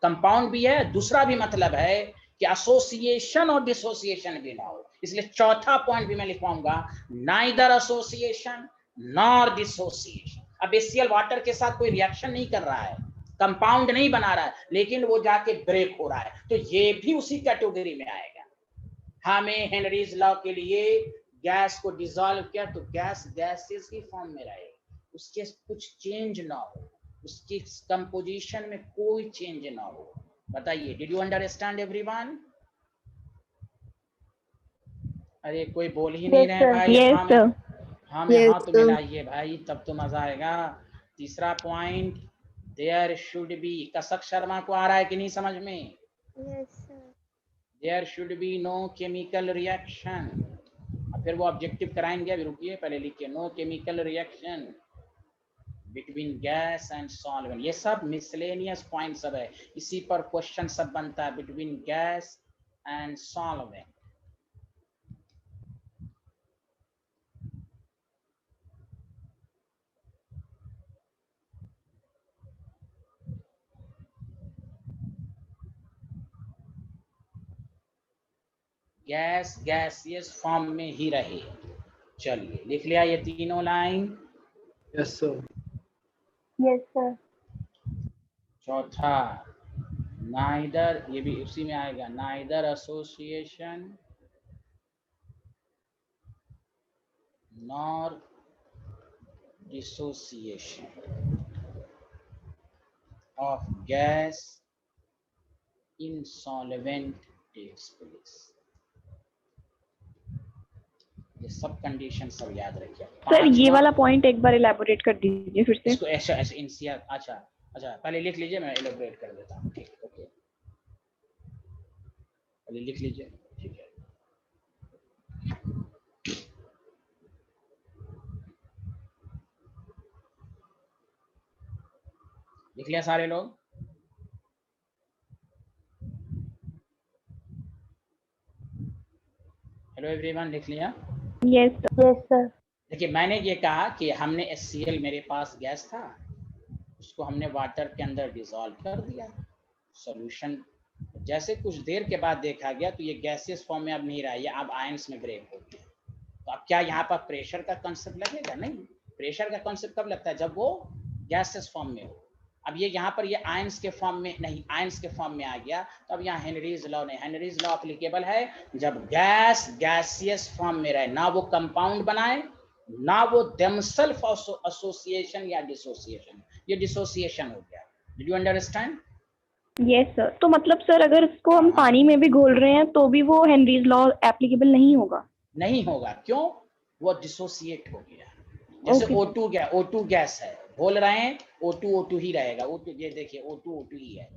कंपाउंड भी है, दूसरा भी मतलब है कि एसोसिएशन और डिसोसिएशन भी ना हो। इसलिए चौथा पॉइंट भी मैं लिखवाऊंगा, नाइदर एसोसिएशन नॉर डिसोसिएशन। अब HCl वाटर के साथ कोई रिएक्शन नहीं कर रहा है, कंपाउंड नहीं बना रहा है, लेकिन वो जाके ब्रेक हो रहा है, तो ये भी उसी कैटेगरी में आएगा। हमें हेनरीज लॉ के लिए गैस को डिसॉल्व किया तो गैस गैसेस की फॉर्म में रहे, उसके कुछ चेंज ना हो, उसकी कंपोजिशन में कोई चेंज ना हो। बताइए, डिड यू अंडरस्टैंड एवरीवन? अरे कोई बोल ही नहीं रहे भाई। हाँ में हाथ तो मिलाइए भाई, तब तो मजा आएगा। तीसरा पॉइंट, देयर शुड बी, कसक शर्मा को आ रहा है कि नहीं समझ में? Yes, sir. There should be no chemical reaction. फिर वो ऑब्जेक्टिव कराएंगे, अभी रुकिए, पहले लिखिए, no chemical reaction between gas and solvent. ये सब मिसलेनियस पॉइंट सब है, इसी पर क्वेश्चन सब बनता है, between gas and solvent. Gas gaseous form में ही रहे। चलिए लिख लिया ये तीनों line? Yes sir. Yes sir. चौथा, नाइदर, ये भी उसी में आएगा, neither association nor dissociation of gas in solvent takes place. ये सब कंडीशन सब याद रखिए सर। ये वाला पॉइंट एक बार इलैबोरेट कर दीजिए फिर से। इसको ऐसा ऐसे इनसीआर। अच्छा पहले लिख लीजिए, मैं इलैबोरेट कर देता हूँ। ठीक, ओके, पहले लिख लीजिए। ठीक है, लिख लिया सारे लोग? हेलो एवरीवन, लिख लिया? Yes sir. देखिए, मैंने ये कहा कि हमने HCl, मेरे पास गैस था, उसको हमने वाटर के अंदर डिसॉल्व कर दिया, सॉल्यूशन। जैसे कुछ देर के बाद देखा गया तो ये गैसियस फॉर्म में अब नहीं रहा, ये अब आयंस में ब्रेक हो गया। तो अब क्या यहाँ पर प्रेशर का कंसेप्ट लगेगा? नहीं, प्रेशर का कंसेप्ट कब लगता है? जब वो गैसियस फॉर्म में हो। अब ये यहाँ पर ये आयंस के फॉर्म में नहीं, आयंस के फॉर्म में आ गया, तो अब यहाँ हेनरीज लॉ नहीं, हेनरीज लॉ एप्लीकेबल है जब गैस गैसियस फॉर्म में रहे, ना वो कंपाउंड बनाए, ना वो देमसेल्फ एसोसिएशन या डिसोसिएशन। ये डिसोसिएशन हो गया। Did you understand? Yes sir. तो मतलब सर, अगर इसको हम पानी में भी घोल रहे हैं तो भी वो हेनरीज लॉ एप्लीकेबल नहीं होगा? नहीं होगा। क्यों? वो डिसोसिएट हो गया। जैसे O2 गया, O2 गैस है, बोल रहे हैं O2 ही रहेगा। O2, ये देखिए O2 ही है।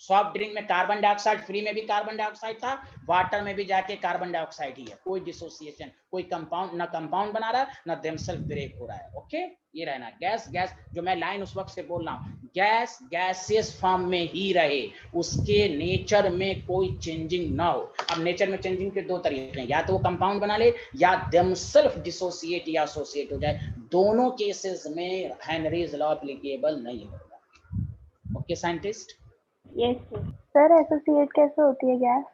सॉफ्ट ड्रिंक में कार्बन डाइऑक्साइड, फ्री में भी कार्बन डाइऑक्साइड था, वाटर में भी जाके कार्बन डाइऑक्साइड ही है। कोई डिसोसिएशन, कोई कंपाउंड, ना कंपाउंड बना रहा है, ना देमसेल्फ ब्रेक हो रहा है। ओके, ये रहना। गैस गैस, जो मैं लाइन उस वक्त से बोल रहा हूँ, गैस गैसियस फॉर्म में ही रहे, उसके नेचर में कोई चेंजिंग ना हो। अब नेचर में चेंजिंग के दो तरीके हैं, या तो वो कंपाउंड बना ले या देमसेल्फ डिसोसिएट या एसोसिएट हो जाए। दोनों केसेस में हेनरीज लॉ एप्लीकेबल नहीं होगा। Okay scientist? Yes sir. Sir associate कैसे होती है गैस?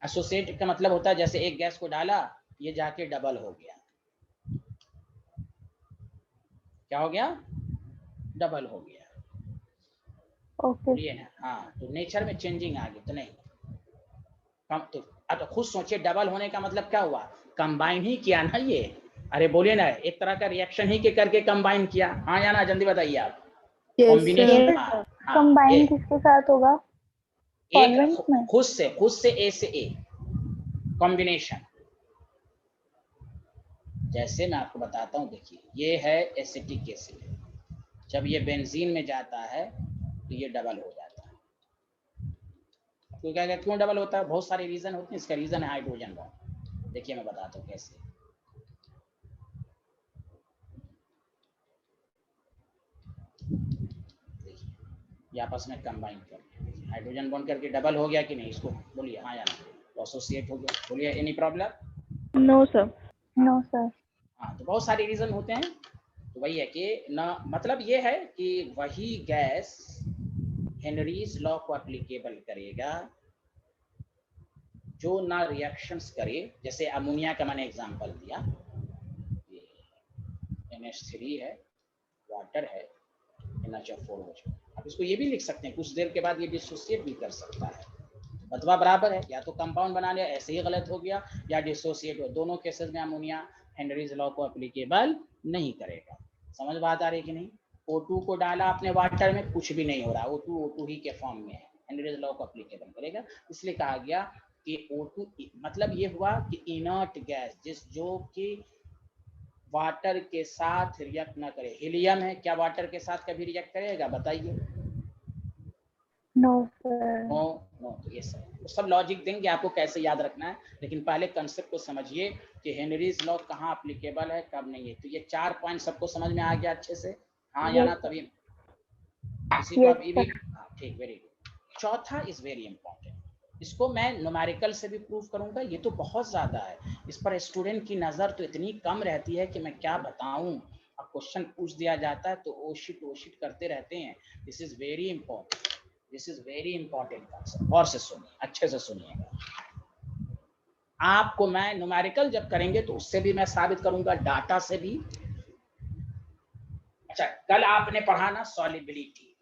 एसोसिएट का मतलब होता है जैसे एक गैस को डाला, ये जाके डबल हो गया। क्या हो गया? डबल हो गया। ओके। ये ना, हाँ, तो नेचर में चेंजिंग आ गई तो नहीं। तो अब खुद सोचिए, डबल होने का मतलब क्या हुआ, कंबाइन ही किया ना ये। अरे बोलिए ना, एक तरह का रिएक्शन ही के करके कंबाइन किया। हाँ या ना, जल्दी बताइए आप। कॉम्बिनेशन। हाँ हाँ, कंबाइन किसके साथ होगा? सॉल्वेंट में? खुद से ए से ए कॉम्बिनेशन। जैसे मैं आपको बताता हूँ, देखिए ये है एसिटिक एसिड, जब ये बेंजीन में जाता है तो ये डबल हो जाता है। तो क्या क्यों डबल होता है? बहुत सारे रीजन होते हैं। इसका रीजन है हाइड्रोजन बॉन्ड। देखिए मैं बताता हूँ कैसे। देखिए ये आपस में कंबाइन कर, हाइड्रोजन बॉन्ड करके डबल हो गया कि नहीं? इसको बोलिए हाँ या ना, तो एसोसिएट हो गया। बोलिए any problem? No sir. No sir. हाँ, तो बहुत सारे रीजन होते हैं। तो वही है कि ना, मतलब ये है कि वही गैस हेनरीज लॉ को एप्लीकेबल करेगा जो ना रिएक्शंस करे। जैसे अमोनिया का मैंने एग्जांपल दिया, NH3 है, वाटर है, NH4 हो जाए। आप इसको ये भी लिख सकते हैं, कुछ देर के बाद ये डिसोसिएट भी कर सकता है। बदवा बराबर है, या तो कंपाउंड बना लिया ऐसे ही गलत हो गया, या डिसोसिएट हो। दोनों केसेस में अमोनिया हेनरीज लॉ को एप्लीकेबल नहीं करेगा। समझ बात आ रही कि नहीं? O2 को डाला आपने वाटर में, कुछ भी नहीं हो रहा, O2 ही के फॉर्म में है, हेनरीज लॉ को एप्लीकेबल करेगा। इसलिए कहा गया कि O2 मतलब ये हुआ कि इनर्ट गैस, जो कि वाटर के साथ रिएक्ट ना करे। हीलियम है, क्या वाटर के साथ कभी रिएक्ट करेगा? बताइए। No sir. No no. तो ये सब लॉजिक देंगे आपको कैसे याद रखना है, लेकिन पहले कंसेप्ट को समझिए कि हेनरीज लॉ कहाँ एप्लीकेबल है, कब नहीं है। तो ये 4 पॉइंट सबको समझ में आ गया अच्छे से? हाँ या ना? तभी किसी को अभी भी? ठीक, वेरी गुड। चौथा इज वेरी इंपॉर्टेंट, इसको मैं न्यूमेरिकल से भी प्रूव करूंगा। ये तो बहुत ज्यादा है, इस पर स्टूडेंट की नजर तो इतनी कम रहती है कि मैं क्या बताऊं। अब क्वेश्चन पूछ दिया जाता है तो ओशिट करते रहते हैं। This is very important, this is very important concept. और से सुनिए, अच्छे से सुनिएगा। आपको मैं न्यूमेरिकल जब करेंगे तो उससे भी मैं साबित करूंगा, डाटा से भी। अच्छा, कल आपने पढ़ा ना सॉल्युबिलिटी,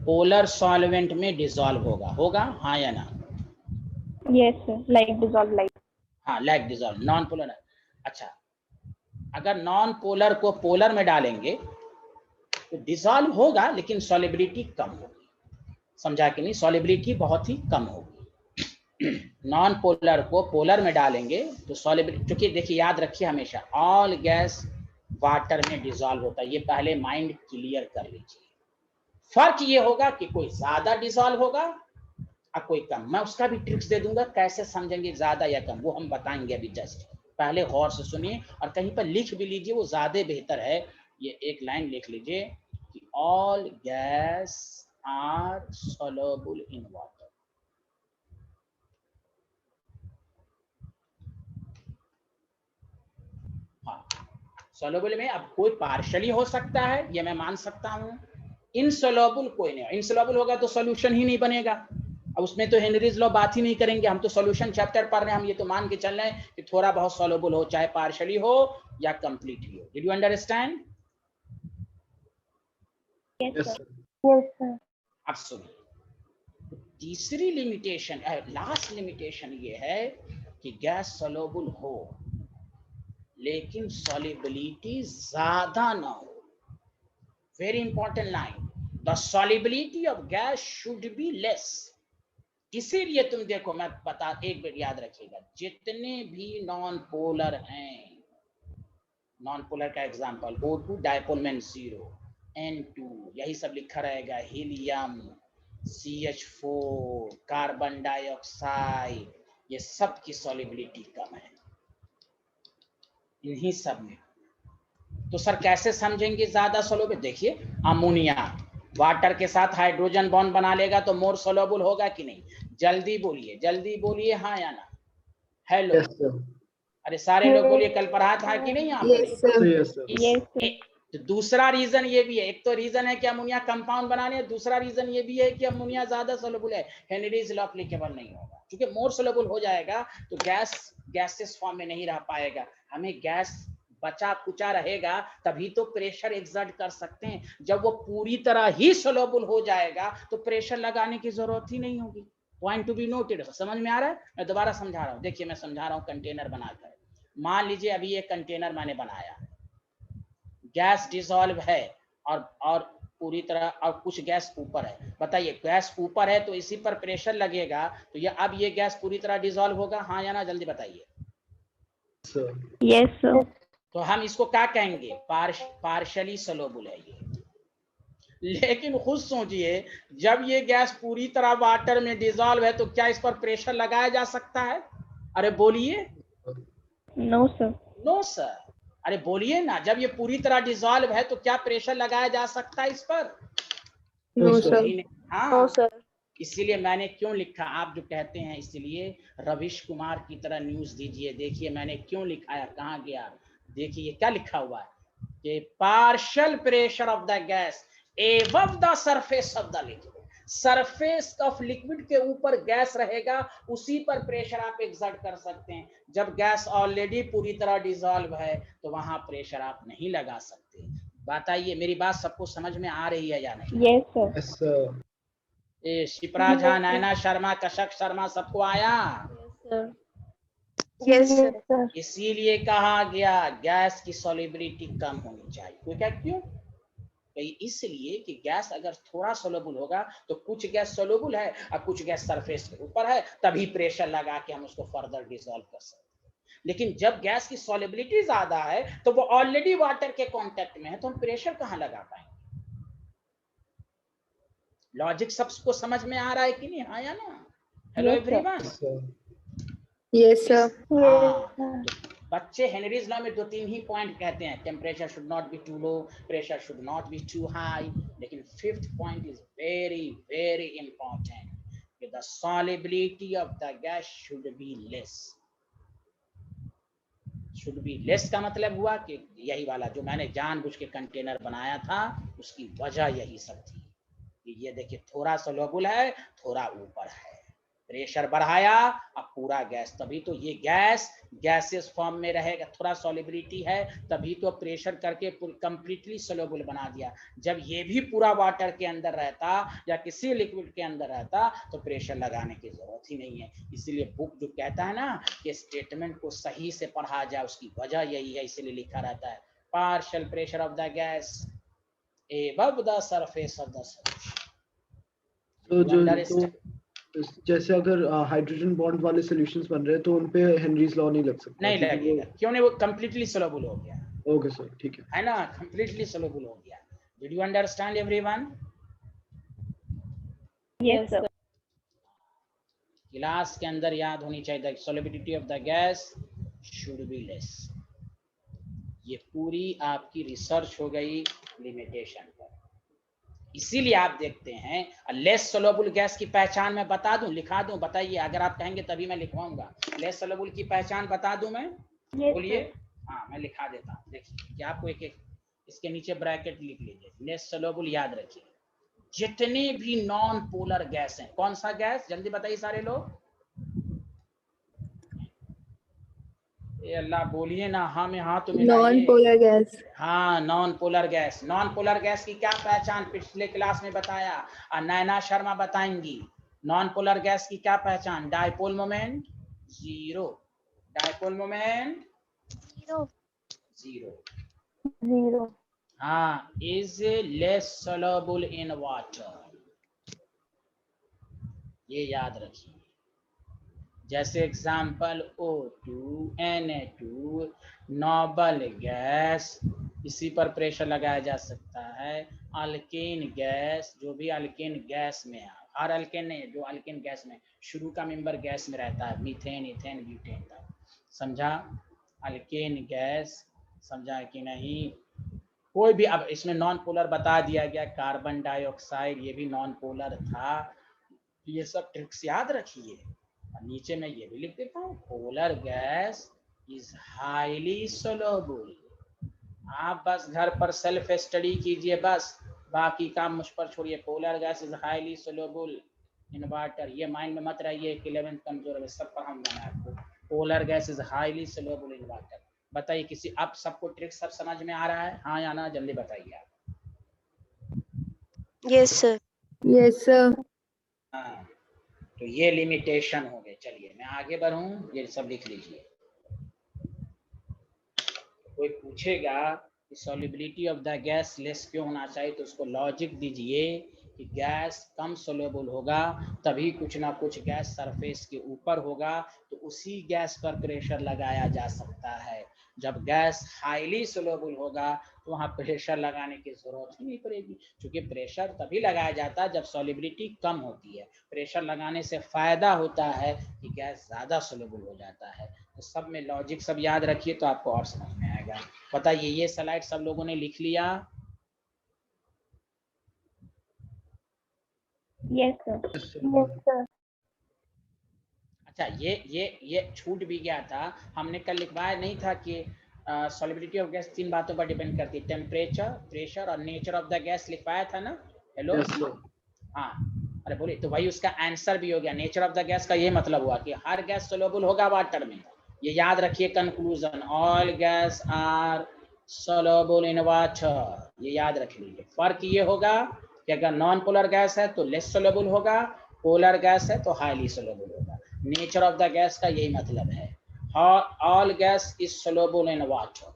पोलर सॉल्वेंट में डिसॉल्व होगा हाँ या ना? Yes sir, like dissolve, like. हाँ, लाइक डिसॉल्व। नॉन पोलर, अच्छा, अगर नॉन पोलर को पोलर में डालेंगे तो डिसॉल्व होगा लेकिन सॉल्युबिलिटी कम होगी। समझा कि नहीं? सॉल्युबिलिटी बहुत ही कम होगी। नॉन पोलर को पोलर में डालेंगे तो सॉल्युबिलिटी, क्योंकि देखिए याद रखिए हमेशा ऑल गैस वाटर में डिसॉल्व होता है। ये पहले माइंड क्लियर कर लीजिए। फर्क ये होगा कि कोई ज्यादा डिसॉल्व होगा और कोई कम। मैं उसका भी ट्रिक्स दे दूंगा, कैसे समझेंगे ज्यादा या कम, वो हम बताएंगे अभी। जस्ट पहले गौर से सुनिए और कहीं पर लिख भी लीजिए, वो ज्यादा बेहतर है। ये एक लाइन लिख लीजिए कि all gas are soluble in water. हाँ, सॉल्युबल में अब कोई पार्शियली हो सकता है, ये मैं मान सकता हूँ। इनसॉल्युबल कोई नहीं। इनसॉल्युबल होगा तो सॉल्यूशन ही नहीं बनेगा। अब उसमें तो हेनरीज लॉ बात ही नहीं करेंगे, हम तो सॉल्यूशन चैप्टर पढ़ रहे हैं। हम ये तो मान के चल रहे हैं कि थोड़ा बहुत सॉल्युबल हो, चाहे पार्शियली हो या कंप्लीटली हो। Did you understand? Yes sir. Yes sir. अब सुनिए, तीसरी लिमिटेशन, लास्ट लिमिटेशन ये है कि गैस सॉल्युबल हो लेकिन सॉल्युबिलिटी ज्यादा ना हो। Very important line, the solubility of gas should be less. इसीलिए तुम देखो, मैं बता, एक बार याद रखिएगा, जितने भी नॉन पोलर हैं, नॉन पोलर का एग्जांपल O2 डायपोल में 0, N2, यही सब लिखा रहेगा, हीलियम, CH4, कार्बन डाइऑक्साइड, ये सब की सॉल्युबिलिटी कम है इन्हीं सब में। तो सर कैसे समझेंगे ज्यादा सॉल्युबल? देखिए, अमोनिया वाटर के साथ हाइड्रोजन बॉन्ड बना लेगा तो मोर सॉल्युबल होगा कि नहीं? जल्दी बोलिए, जल्दी बोलिए, हाँ या ना? हेलो, अरे सारे लोग बोलिए, कल पढ़ा था कि नहीं आपने? तो दूसरा रीजन ये भी है, एक तो रीजन है कि अमोनिया कंपाउंड बनाने, दूसरा रीजन ये भी है कि अमोनिया ज्यादा सॉल्युबल है, हेनरीज लॉ एप्लीकेबल नहीं होगा। क्योंकि मोर सॉल्युबल हो जाएगा तो गैसेस फॉर्म में नहीं रह पाएगा। हमें गैस बचा कुचा रहेगा तभी तो प्रेशर एक्सर्ट कर सकते हैं। जब वो पूरी तरह ही सोलुबल हो जाएगा तो प्रेशर लगाने की जरूरत ही नहीं होगी। Point to be noted. समझ में आ रहा है? मैं दोबारा समझा रहा हूँ। देखिए मैं समझा रहा हूँ कंटेनर बनाकर। मान लीजिए अभी ये कंटेनर मैंने बनाया, गैस डिसॉल्व है और पूरी तरह, और कुछ गैस ऊपर है। बताइए गैस ऊपर है तो इसी पर प्रेशर लगेगा तो ये अब ये गैस पूरी तरह डिसॉल्व होगा, हाँ या ना? जल्दी बताइए। Yes sir. तो हम इसको क्या कहेंगे? पार्शियली सोलुबल है ये। लेकिन खुद सोचिए, जब ये गैस पूरी तरह वाटर में डिसॉल्व है तो क्या इस पर प्रेशर लगाया जा सकता है? अरे बोलिए। No sir. No sir. अरे बोलिए ना, जब ये पूरी तरह डिसॉल्व है तो क्या प्रेशर लगाया जा सकता है इस पर? No sir. हाँ नो सर। इसीलिए मैंने क्यों लिखा, आप जो कहते हैं इसलिए रविश कुमार की तरह न्यूज दीजिए। देखिए मैंने क्यों लिखाया, कहाँ गया, देखिए क्या लिखा हुआ है कि partial pressure of the gas above the surface of the liquid. Surface of liquid के ऊपर गैस रहेगा, उसी पर प्रेशर आप एक्सर्ट कर सकते हैं। जब गैस ऑलरेडी पूरी तरह डिसॉल्व है तो वहां प्रेशर आप नहीं लगा सकते। बताइए मेरी बात सबको समझ में आ रही है या नहीं? Yes sir. ये शिप्रा झा, नैना शर्मा, कशक शर्मा, सबको आया? Yes sir. इसीलिए कहा गया गैस की सॉल्युबिलिटी कम होनी चाहिए। क्यों? इसलिए कि गैस अगर थोड़ा सोलुबल होगा तो कुछ गैस सोलुबल है और कुछ गैस सरफेस के ऊपर है, तभी प्रेशर लगा के हम उसको फर्दर डिसॉल्व कर सकते हैं। लेकिन जब गैस की सॉल्युबिलिटी ज्यादा है तो वो ऑलरेडी वाटर के कांटेक्ट में है, तो हम प्रेशर कहां लगा पाएंगे? लॉजिक सबको समझ में आ रहा है कि नहीं? हाँ या ना? Hello everyone. Yes sir. हाँ, बच्चे हेनरीज लॉ में 2-3 ही पॉइंट कहते हैं, temperature should not be too low, pressure should not be too high. लेकिन 5th point is very very important कि the solubility of the gas should be less. Should be less का मतलब हुआ कि यही वाला जो मैंने जानबूझ के कंटेनर बनाया था, उसकी वजह यही सब थी कि ये देखिए थोड़ा सोलुबल है, थोड़ा ऊपर है, प्रेशर बढ़ाया, अब पूरा गैस, तभी तो ये गैस गैसेस फॉर्म में रहेगा। थोड़ा सॉल्युबिलिटी है तभी तो प्रेशर करके कंप्लीटली सोलुबल बना दिया। जब ये भी पूरा वाटर के अंदर रहता या किसी लिक्विड के अंदर रहता तो प्रेशर लगाने की जरूरत ही नहीं है। इसीलिए बुक जो कहता है ना कि स्टेटमेंट को सही से पढ़ा जाए, उसकी वजह यही है, इसीलिए लिखा रहता है partial pressure of the gas above the surface of the solution। तो जैसे अगर हाइड्रोजन बॉन्ड वाले सॉल्यूशंस बन रहे हैं तो उन पे हेनरीज लॉ नहीं लग सकता? नहीं लगेगा। क्यों नहीं? वो कंप्लीटली सोलुबल हो गया। ओके सर, ठीक है ना? कंप्लीटली सोलुबल हो गया। Did you understand everyone? Yes sir. Class के अंदर याद होनी चाहिए the solubility of the gas should be less. ये पूरी आपकी रिसर्च हो गई लिमिटेशन पर। इसीलिए आप देखते हैं लेस सोलुबल गैस की पहचान मैं बता दूं, लिखा दूं? बताइए, अगर आप कहेंगे तभी मैं लिखवाऊंगा। लेस सोलुबल की पहचान बता दूं मैं? बोलिए। हाँ मैं लिखा देता हूँ। देखिए कि आपको एक एक इसके नीचे ब्रैकेट लिख लीजिए। लेस सोलुबल याद रखिए, जितने भी नॉन पोलर गैस हैं। कौन सा गैस? जल्दी बताइए सारे लोग। ये अल्लाह बोलिए ना, हाँ में हाँ तो नॉन पोलर गैस। हाँ non polar gas. Non polar gas की क्या पहचान पिछले क्लास में बताया, नैना शर्मा बताएंगी। नॉन पोलर गैस की क्या पहचान? Dipole moment zero. Dipole moment zero. हाँ, is less soluble in water, ये याद रखिए। जैसे example O2 Na2 noble gas, इसी पर प्रेशर लगाया जा सकता है। अल्केन गैस, जो भी अल्केन गैस में है, हर अल्केन नहीं, जो अल्केन गैस में शुरू का मेंबर गैस में रहता है, मीथेन, इथेन, ब्यूटेन तक। समझा? अल्केन गैस समझा कि नहीं? कोई भी, अब इसमें नॉन पोलर बता दिया गया, कार्बन डाइऑक्साइड ये भी नॉन पोलर था। ये सब ट्रिक्स याद रखिए। नीचे मैं ये भी लिख देता हूँ, polar gas is highly soluble. आप बस घर पर सेल्फ स्टडी कीजिए, बस बाकी काम मुझ पर छोड़िए। Polar gas is highly soluble in water. ये माइंड में मत रहिए कि 11th कमजोर है, सब पढ़ाऊंगा मैं आपको। Polar gas is highly soluble in water. बताइए किसी, आप सबको ट्रिक सब समझ में आ रहा है? हाँ या ना, जल्दी बताइए आप। Yes sir. Yes, sir. हाँ, तो ये लिमिटेशन हो गए। चलिए मैं आगे बढ़ूं, ये सब लिख लीजिए। कोई पूछेगा कि solubility of the gas less क्यों होना चाहिए, तो उसको लॉजिक दीजिए कि गैस कम सोल्यूबल होगा तभी कुछ ना कुछ गैस सरफेस के ऊपर होगा, तो उसी गैस पर प्रेशर लगाया जा सकता है। जब गैस हाईली सोल्यूबल होगा तो वहाँ प्रेशर लगाने की जरूरत ही नहीं पड़ेगी, क्योंकि प्रेशर तभी लगाया जाता है जब सॉल्युबिलिटी कम होती है। प्रेशर लगाने से फायदा होता है कि गैस ज़्यादा सोल्यूबल हो जाता है। तो सब में लॉजिक सब याद रखिए तो आपको और समझ में आएगा। बताइए ये स्लाइड सब लोगों ने लिख लिया? Yes sir. Yes, sir. Yes, sir. अच्छा, ये छूट भी गया था, हमने कल लिखवाया नहीं था कि सॉल्युबिलिटी ऑफ गैस 3 बातों पर डिपेंड करती है, टेम्परेचर, प्रेशर और नेचर ऑफ द गैस। लिखवाया था ना? Hello, Yes, sir. हाँ, अरे बोलिए। तो वही उसका आंसर भी हो गया। नेचर ऑफ द गैस का ये मतलब हुआ कि हर गैस सोल्यूबल होगा वाटर में। ये याद रखिए conclusion, all gas are soluble in water, ये याद रख लीजिए। फर्क ये होगा कि अगर नॉन पोलर गैस है तो लेस सोल्यूबल होगा, पोलर गैस है तो हाईली सोल्यूबल होगा। नेचर ऑफ द गैस का यही मतलब है, all gas is soluble in water,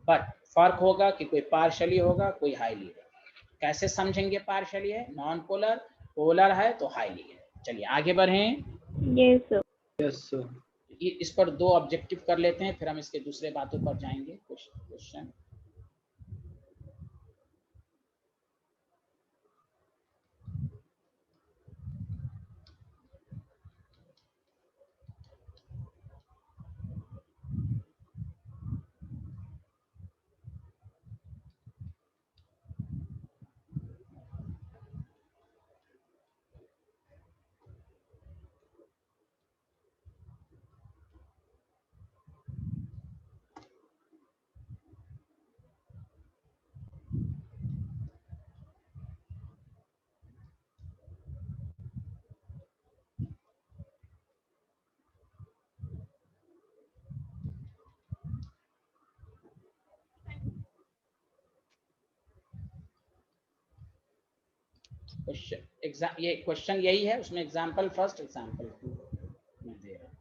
but फर्क होगा कि कोई पार्शियली होगा, कोई हाईली होगा। कैसे समझेंगे पार्शियली है? नॉन पोलर, पोलर है तो हाईली है। चलिए आगे बढ़ें। Yes sir. Yes, sir. इस पर 2 ऑब्जेक्टिव कर लेते हैं, फिर हम इसके दूसरे बातों पर जाएंगे। क्वेश्चन एग्जाम, ये क्वेश्चन यही है, उसमें एग्जाम्पल फर्स्ट, एग्जाम्पल 2 मैं दे रहा हूँ।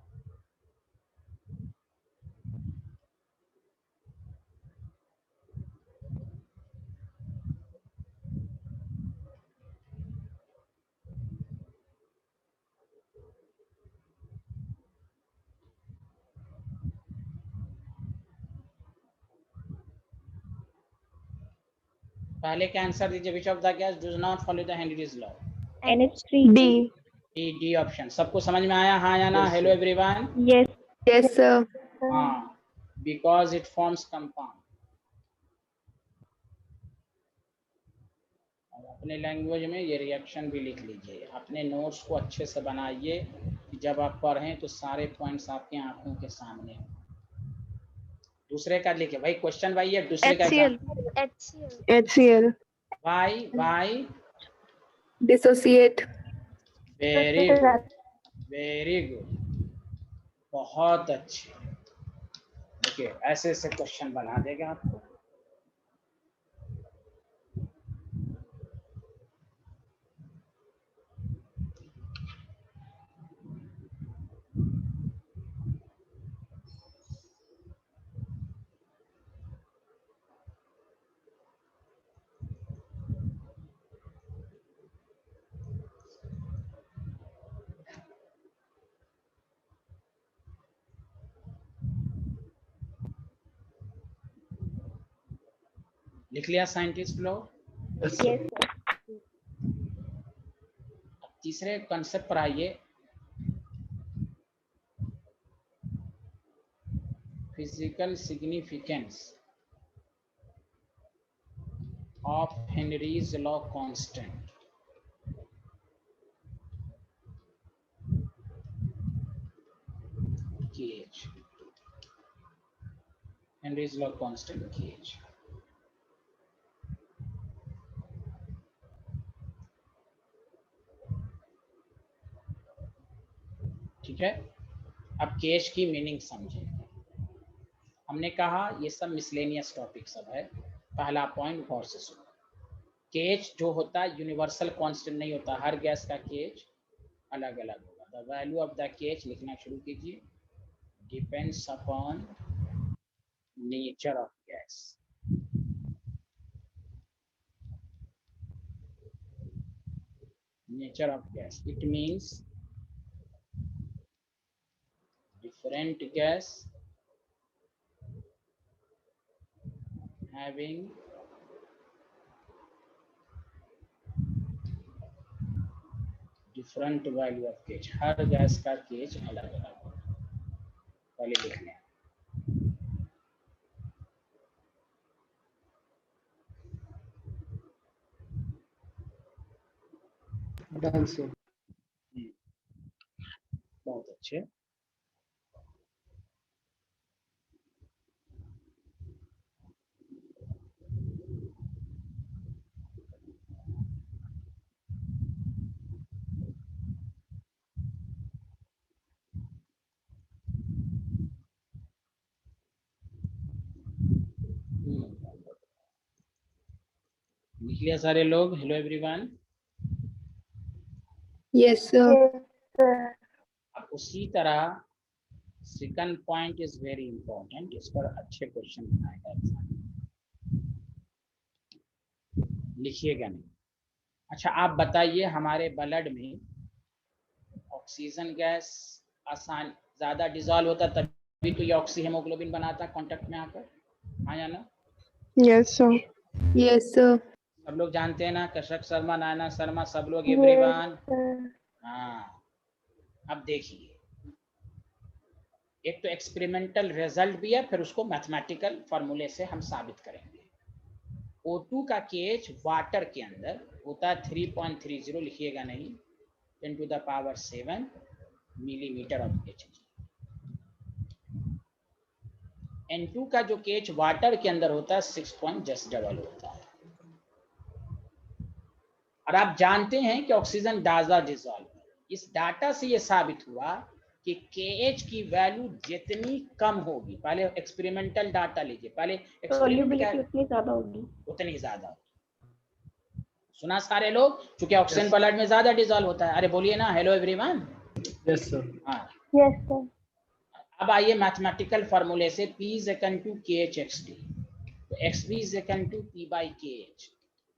पहले का आंसर दीजिए, which of the gas does not follow the Henry's law? NH3। D. D option. सबको समझ में आया? हाँ या ना? Yes, hello sir. Everyone. Yes. Yes, sir. हाँ, बिकॉज इट फॉर्म्स कंपाउंड। और अपने लैंग्वेज में ये रिएक्शन भी लिख लीजिए। अपने नोट्स को अच्छे से बनाइए कि जब आप पढ़ें तो सारे पॉइंट्स आपके आंखों के सामने हो। दूसरे का लिखिए भाई, क्वेश्चन भाई है दूसरे का। HCl। HCl. Why Dissociate. Very good, very good, बहुत अच्छे। देखिए ऐसे ऐसे क्वेश्चन बना देगा आपको। लिख लिया साइंटिस्ट लोग? Yes, sir. Yes sir. तीसरे कंसेप्ट पर आइए, physical significance of Henry's law constant. KH, Henry's law constant KH। ठीक है, अब केच की मीनिंग समझें। हमने कहा ये सब मिसलेनियस टॉपिक सब है। पहला पॉइंट गौर से सुनो, केएच जो होता है यूनिवर्सल कांस्टेंट नहीं होता, हर गैस का केएच अलग अलग होगा। The value of the KH लिखना शुरू कीजिए, depends upon nature of gas. Nature of gas, it means different gas having different value of KH, her gas का KH अलग अलग होगा। पहले लिख लें, डन सर। बहुत अच्छे। लिख लिया सारे लोग? Hello everyone. Yes, sir. Yes, sir. अब उसी तरह second point is very important, इस पर अच्छे क्वेश्चन बनाएगा एग्जाम, लिखिएगा नहीं। अच्छा आप बताइए, हमारे ब्लड में ऑक्सीजन गैस आसान ज्यादा डिजॉल्व होता तभी तो ये ऑक्सी हेमोग्लोबिन बनाता कांटेक्ट में आकर, हाँ या ना? Yes, sir. Yes, sir. सब लोग जानते हैं ना, कशक शर्मा, नायना शर्मा, सब लोग Yes, एवरीवन। sir. हाँ अब देखिए, एक तो एक्सपेरिमेंटल रिजल्ट भी है, फिर उसको मैथमेटिकल फॉर्मूले से हम साबित करेंगे। O2 का केएच वाटर के अंदर होता है 3.30, लिखिएगा नहीं, 10⁻⁷ मिलीमीटर ऑफ Hg। N2 का जो केएच वाटर के अंदर होता है 6 जस्ट डबल होता है। और आप जानते हैं कि ऑक्सीजन ज्यादा डिजॉल्व है। इस डाटा से ये साबित हुआ कि KH की वैल्यू जितनी कम होगी, पहले एक्सपेरिमेंटल डाटा लीजिए, पहले सॉल्युबिलिटी उतनी ज्यादा होगी, उतनी ज्यादा होगी। सुना सारे लोग? क्योंकि ऑक्सीजन ब्लड में ज्यादा डिजॉल्व होता है। अरे बोलिए ना, हेलो एवरीवन। Yes sir. हाँ Yes, sir. अब आइए मैथमेटिकल फॉर्मूले से, P is equal to KHXD, तो XB is equal to P by KH।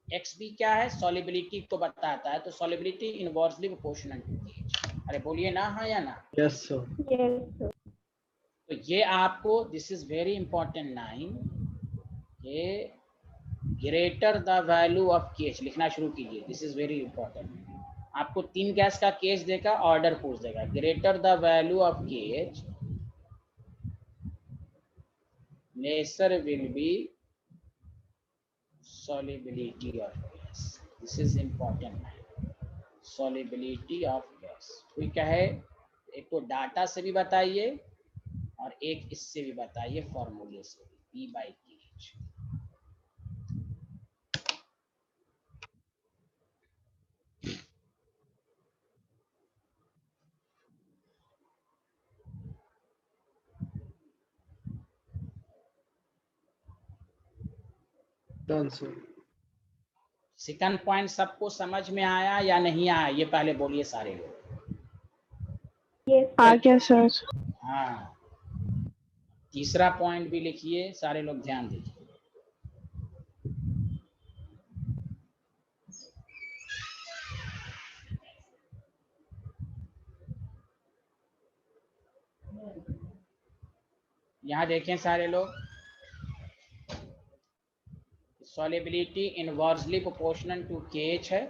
XB क्या है? सॉल्युबिलिटी को बताता है, तो solubility inversely proportional to KH। अरे बोलिए ना, हाँ या ना? Yes sir. Yes sir. तो ये आपको, this is very important line, ये greater the value of KH लिखना शुरू कीजिए, दिस इज वेरी इंपॉर्टेंट। आपको 3 गैस का KH देगा, ऑर्डर पूछ देगा, greater the value of KH lesser will be solubility of gas, this is important, solubility of gas। कोई कहे एक तो डाटा से भी बताइए और एक इससे भी बताइए, फॉर्मूले से भी, P by KH। Done sir. Second point सबको समझ में आया या नहीं आया, ये पहले बोलिए सारे लोग। यस आ गया सर। हाँ तीसरा पॉइंट भी लिखिए, सारे लोग ध्यान दीजिए। यहाँ देखें सारे लोग, solubility inversely proportional to KH है,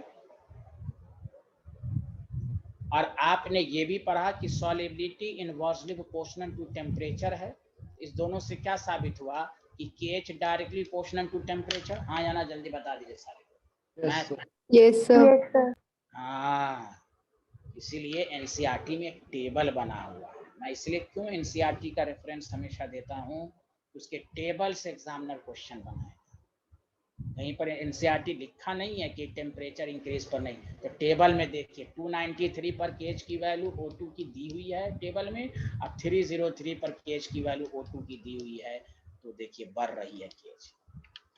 और आपने ये भी पढ़ा कि solubility inversely proportional to temperature है। इस दोनों से क्या साबित हुआ कि KH directly proportional to temperature. हाँ या ना, जल्दी बता दीजिए सारे। Yes sir. Yes, sir. Yes, sir. हाँ इसीलिए NCERT में एक टेबल बना हुआ है। मैं इसलिए क्यों NCERT का रेफरेंस हमेशा देता हूँ, उसके टेबल से एग्जामिनर क्वेश्चन बनाएगा। कहीं पर NCERT लिखा नहीं है कि टेम्परेचर इंक्रीज पर नहीं, तो टेबल में देखिए 293 पर KH की वैल्यू O2 की दी हुई है टेबल में, अब 303 पर KH की वैल्यू O2 की दी हुई है। तो देखिए बढ़ रही है केज।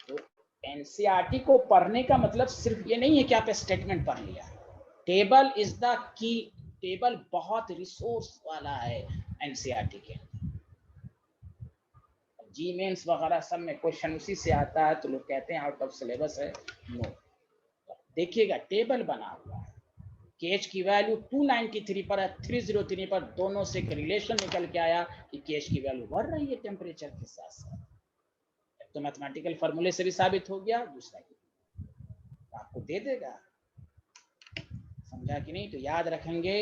तो एनसीईआरटी को पढ़ने का मतलब सिर्फ ये नहीं है कि आप स्टेटमेंट पढ़ लिया। Table is the key, table बहुत रिसोर्स वाला है एनसीईआरटी के। जी मेंस वगैरह सब में क्वेश्चन उसी से आता है, तो लोग कहते हैं आउट ऑफ सिलेबस है। नो, देखिएगा टेबल बना हुआ है, केएच की वैल्यू 293 पर है, 303 पर, दोनों से एक रिलेशन निकल के आया कि केएच की वैल्यू बढ़ रही है टेम्परेचर के साथ साथ। तो मैथमेटिकल फॉर्मूले से भी साबित हो गया, दूसरा तो आपको दे देगा। समझा कि नहीं? तो याद रखेंगे,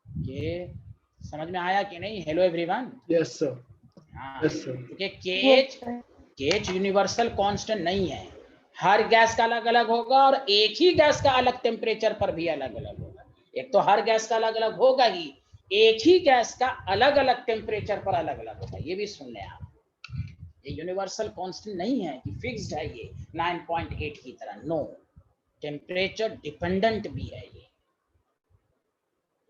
ये समझ में आया कि नहीं? Hello everyone. Yes sir. हाँ, यस सर। क्योंकि केएच यूनिवर्सल कांस्टेंट नहीं है, हर गैस का अलग अलग होगा और एक ही गैस का अलग टेम्परेचर पर भी अलग अलग होगा। एक तो हर गैस का अलग अलग होगा ही, एक ही गैस का अलग अलग टेम्परेचर पर अलग अलग होगा। ये भी सुन लें आप, ये यूनिवर्सल कांस्टेंट नहीं है कि फिक्स्ड है ये 9.8 की तरह। नो, टेम्परेचर डिपेंडेंट भी है ये।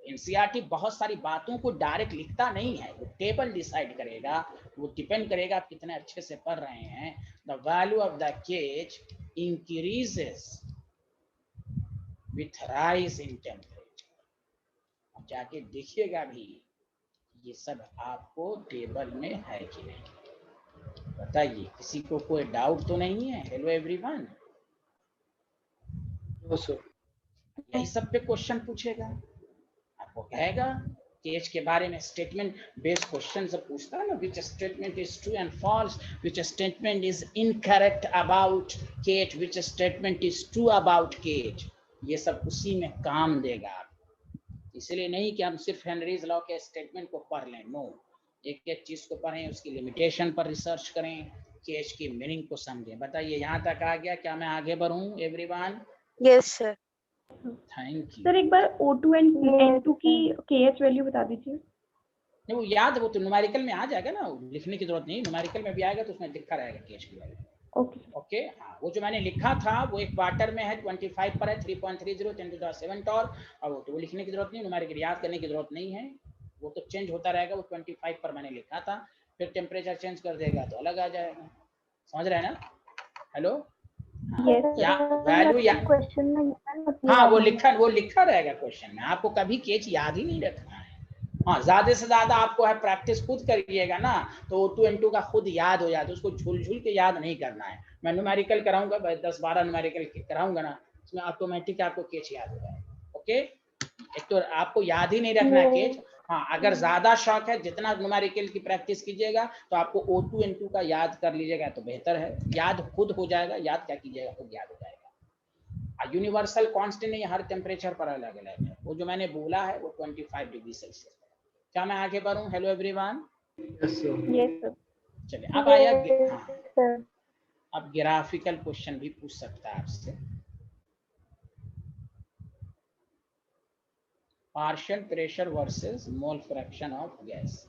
एनसीईआरटी बहुत सारी बातों को डायरेक्ट लिखता नहीं है, वो टेबल डिसाइड करेगा, वो डिपेंड करेगा आप कितने अच्छे से पढ़ रहे हैं। The value of the KH increases with rise in temperature. अब जाके देखिएगा भी ये सब आपको टेबल में है कि नहीं, बताइए। किसी को कोई डाउट तो नहीं है? Hello everyone. No sir. यही सब पे क्वेश्चन पूछेगा, आपको कहेगा केज के बारे में स्टेटमेंट बेस्ड क्वेश्चन से पूछता है ना, which statement is true and false, which statement is incorrect about KH, which statement is true about KH. ये सब उसी में काम देगा आपको। इसलिए नहीं कि हम सिर्फ हेनरीज लॉ के स्टेटमेंट को पढ़ लें, नो, एक एक चीज को पढ़ें, उसकी लिमिटेशन पर रिसर्च करें, केज की मीनिंग को समझें। बताइए यहाँ तक आ गया? क्या मैं आगे बढ़ूं everyone? Yes, sir. Thank you. Sir एक बार O2 एंड N2 की KH वैल्यू बता दीजिए। नहीं, वो याद, वो तो न्यूमेरिकल में आ जाएगा ना, लिखने की जरूरत नहीं, न्यूमेरिकल में भी आएगा तो उसमें लिखा रहेगा केज की वैल्यू। ओके ओके, हाँ, वो जो मैंने लिखा था वो एक क्वार्टर में है, 25 पर है, 3.30 10⁻7 टॉर, और वो तो वो लिखने की जरूरत नहीं, न्यूमेरिकल याद करने की जरूरत नहीं है, वो तो चेंज होता रहेगा। वो 25 पर मैंने लिखा था, फिर टेम्परेचर चेंज कर देगा तो अलग आ जाएगा। समझ रहे हैं ना? हेलो, या वैल्यू या क्वेश्चन में लिखा है, मतलब हाँ, याद वो नहीं। लिखा रहेगा क्वेश्चन में। आपको कभी केज याद ही नहीं रखना है। हाँ, ज्यादा से ज्यादा आपको है प्रैक्टिस खुद करिएगा ना, तो O2 N2 का खुद याद हो जाता है, उसको झूल झूल के याद नहीं करना है। मैं न्यूमेरिकल कराऊंगा, 10-12 न्यूमेरिकल कराऊंगा ना, उसमें ऑटोमेटिक आपको केज याद हो जाएगा। ओके, एक तो आपको याद ही नहीं रखना है केज। हाँ, अगर ज्यादा शौक है, जितना न्यूमेरिकल की प्रैक्टिस कीजिएगा तो आपको O2 N2 का याद कर लीजिएगा तो बेहतर है, याद खुद हो जाएगा। याद क्या कीजिएगा, खुद याद हो जाएगा। यूनिवर्सल कांस्टेंट नहीं, हर टेम्परेचर पर अलग अलग है। वो जो मैंने बोला है वो 25 डिग्री सेल्सियस। क्या मैं आगे बढ़ूं? Hello everyone. Yes sir. Yes sir. चलिए अब आया, हाँ, सर अब ग्राफिकल क्वेश्चन भी पूछ सकता है आपसे। Partial pressure versus mole fraction of gas.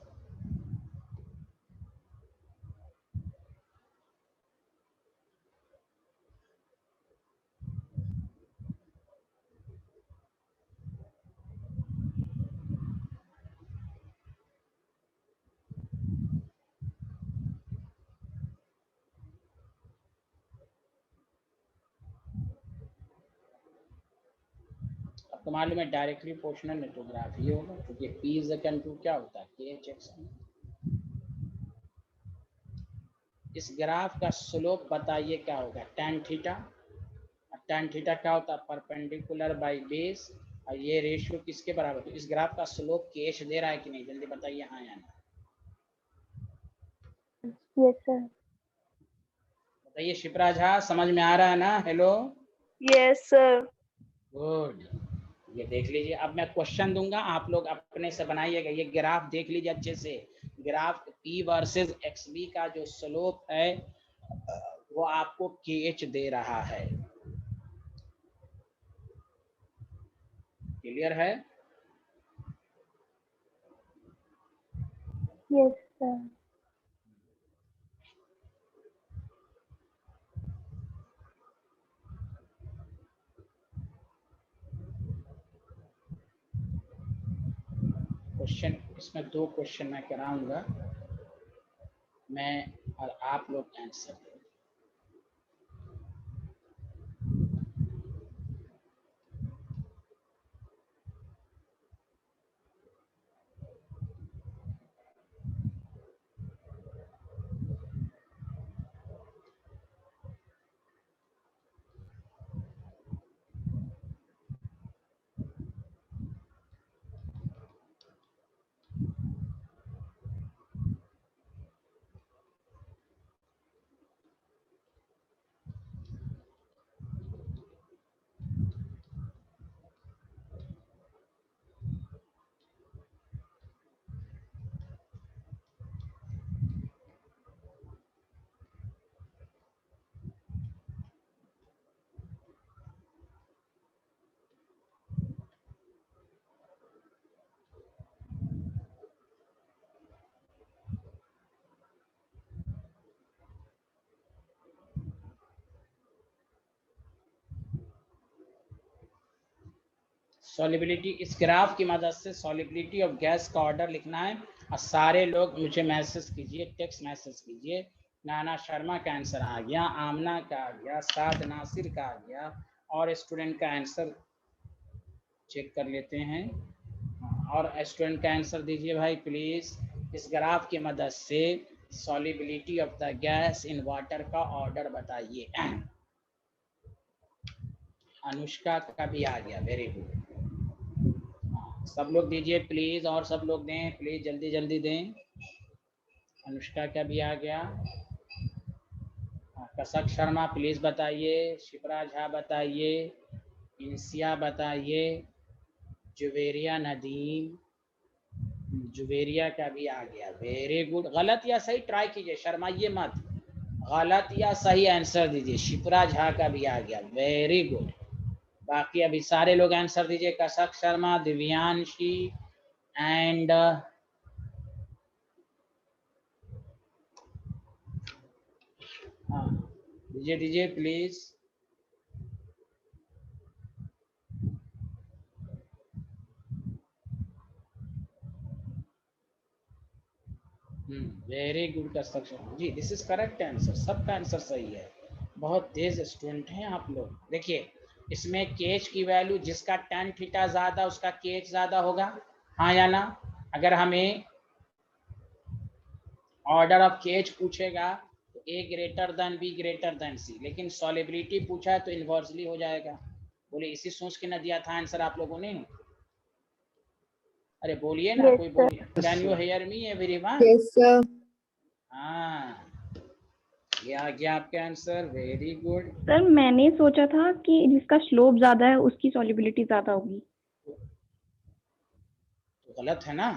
तो मालूम है डायरेक्टली प्रोपोर्शनल लिथोग्राफी होगा, क्योंकि P इज इक्वल टू क्या होता है, KHX। इस ग्राफ का स्लोप बताइए क्या होगा, tan थीटा। tan थीटा क्या होता है, परपेंडिकुलर बाय बेस, और ये रेशियो किसके बराबर? तो इस ग्राफ का स्लोप KH दे रहा है कि नहीं, जल्दी बताइए हाँ या ना। Yes sir. बताइए शिप्रा झा, समझ में आ रहा है ना? Hello, Yes, sir. गुड। ये देख लीजिए, अब मैं क्वेश्चन दूंगा, आप लोग अपने से बनाइएगा। ये ग्राफ देख लीजिए अच्छे से, ग्राफ P वर्सेस XB का जो स्लोप है वो आपको KH दे रहा है। क्लियर है? Yes sir. क्वेश्चन इसमें 2 क्वेश्चन मैं कराऊंगा। मैं और आप लोग आंसर दें। सॉलिबिलिटी, इस ग्राफ की मदद से सॉलिबिलिटी ऑफ गैस का ऑर्डर लिखना है। और सारे लोग मुझे मैसेज कीजिए, टेक्स्ट मैसेज कीजिए। नाना शर्मा का आंसर आ गया, आमना का आ गया, साद नासिर का आ गया, और स्टूडेंट का आंसर चेक कर लेते हैं। और स्टूडेंट का आंसर दीजिए भाई प्लीज। इस ग्राफ की मदद से solubility of the gas in water का ऑर्डर बताइए। अनुष्का का भी आ गया, वेरी गुड। सब लोग दीजिए प्लीज, और सब लोग दें प्लीज, जल्दी जल्दी दें। अनुष्का का भी आ गया। कसक शर्मा प्लीज बताइए, शिप्रा झा बताइए, इंसिया बताइए, जुवेरिया नदीम, जुवेरिया का भी आ गया, वेरी गुड। गलत या सही ट्राई कीजिए, शर्माइए मत, गलत या सही आंसर दीजिए। शिप्रा झा का भी आ गया, वेरी गुड। बाकी अभी सारे लोग आंसर दीजिए, कसक शर्मा, दिव्यांशी एंड हाँ दीजिए दीजिए प्लीज। वेरी गुड कसक Sharma ji, this is correct answer, सबका आंसर सही है। बहुत तेज स्टूडेंट हैं आप लोग। देखिए इसमें केच की वैल्यू, जिसका tan थीटा ज्यादा उसका केच ज्यादा होगा, हाँ या ना। अगर हमें ऑर्डर ऑफ केच पूछेगा तो A greater than B greater than C, लेकिन सॉलिबिलिटी पूछा है तो इन्वर्सली हो जाएगा। बोले इसी सोच के ना दिया था आंसर आप लोगों ने? अरे बोलिए ना, Yes, कोई sir. बोलिए। Can you hear me everyone? Yes, sir. हाँ, ये आ गया आपका आंसर, वेरी गुड। सर मैंने सोचा था कि जिसका स्लोप ज्यादा है उसकी सॉलिबिलिटी ज्यादा होगी। तो गलत है ना?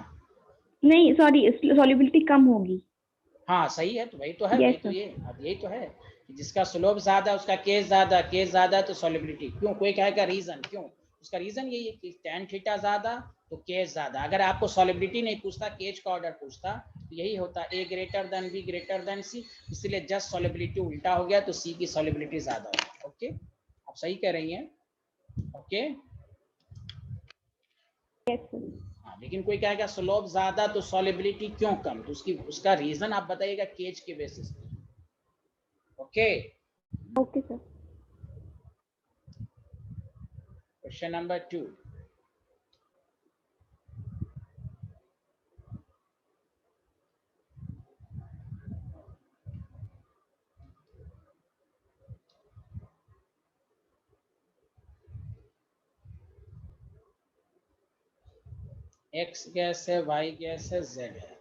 नहीं सॉरी, सॉलिबिलिटी कम होगी। हाँ सही है, तो वही तो है, Yes, वही तो sir. ये अब यही तो है कि जिसका स्लोप ज्यादा उसका केस ज्यादा, केस ज्यादा तो सॉलिबिलिटी। क्यों? कोई कहेगा रीजन क्यों? उसका रीजन यही है कि tan थीटा ज्यादा तो केस ज्यादा। अगर आपको सॉलिबिलिटी नहीं पूछता, केज का ऑर्डर पूछता, तो यही होता A greater than B greater than C, इसलिए जस्ट सॉलिबिलिटी उल्टा हो गया, तो सी की सॉलिबिलिटी ज्यादा होगी। ओके, आप सही कह रही हैं। Okay Yes, sir. हाँ, लेकिन कोई कहेगा स्लोप ज्यादा तो सॉलिबिलिटी क्यों कम, तो उसका रीजन आप बताइएगा केज के बेसिस पे। Okay, Okay, sir. Question number 2। X gas है, वाई गैस है, जेड है।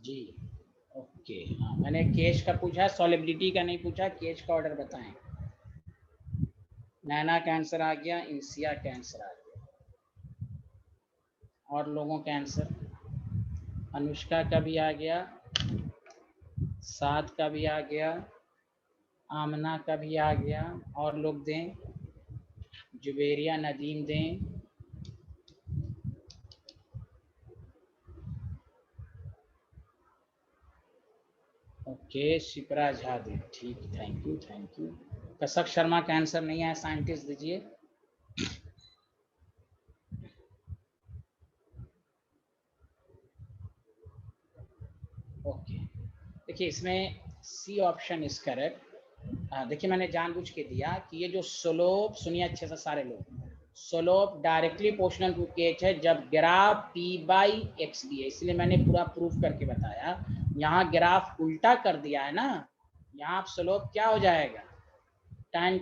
जी ओके, हाँ मैंने केज का पूछा, सॉलिबिलिटी का नहीं पूछा। केज का ऑर्डर बताएं। नैना का आंसर आ गया, इंसिया का आंसर आ गया, और लोगों का आंसर अनुष्का का भी आ गया, साद का भी आ गया, आमना का भी आ गया, और लोग दें, जुबेरिया नदीम दें, ओके, शिप्रा झा दें, ठीक, थैंक यू थैंक यू। कसक शर्मा का आंसर नहीं आया, साइंटिस्ट दीजिए। ओके, देखिए इसमें सी ऑप्शन इज करेक्ट। देखिए मैंने जानबूझ के दिया कि ये जो स्लोप, सुनिए अच्छे से सारे लोग, स्लोप डायरेक्टली प्रोपोर्शनल टू केच है जब ग्राफ p बाई एक्स भी है, इसलिए मैंने पूरा प्रूफ करके बताया। यहाँ ग्राफ उल्टा कर दिया है ना, यहाँ स्लोप क्या हो जाएगा, tan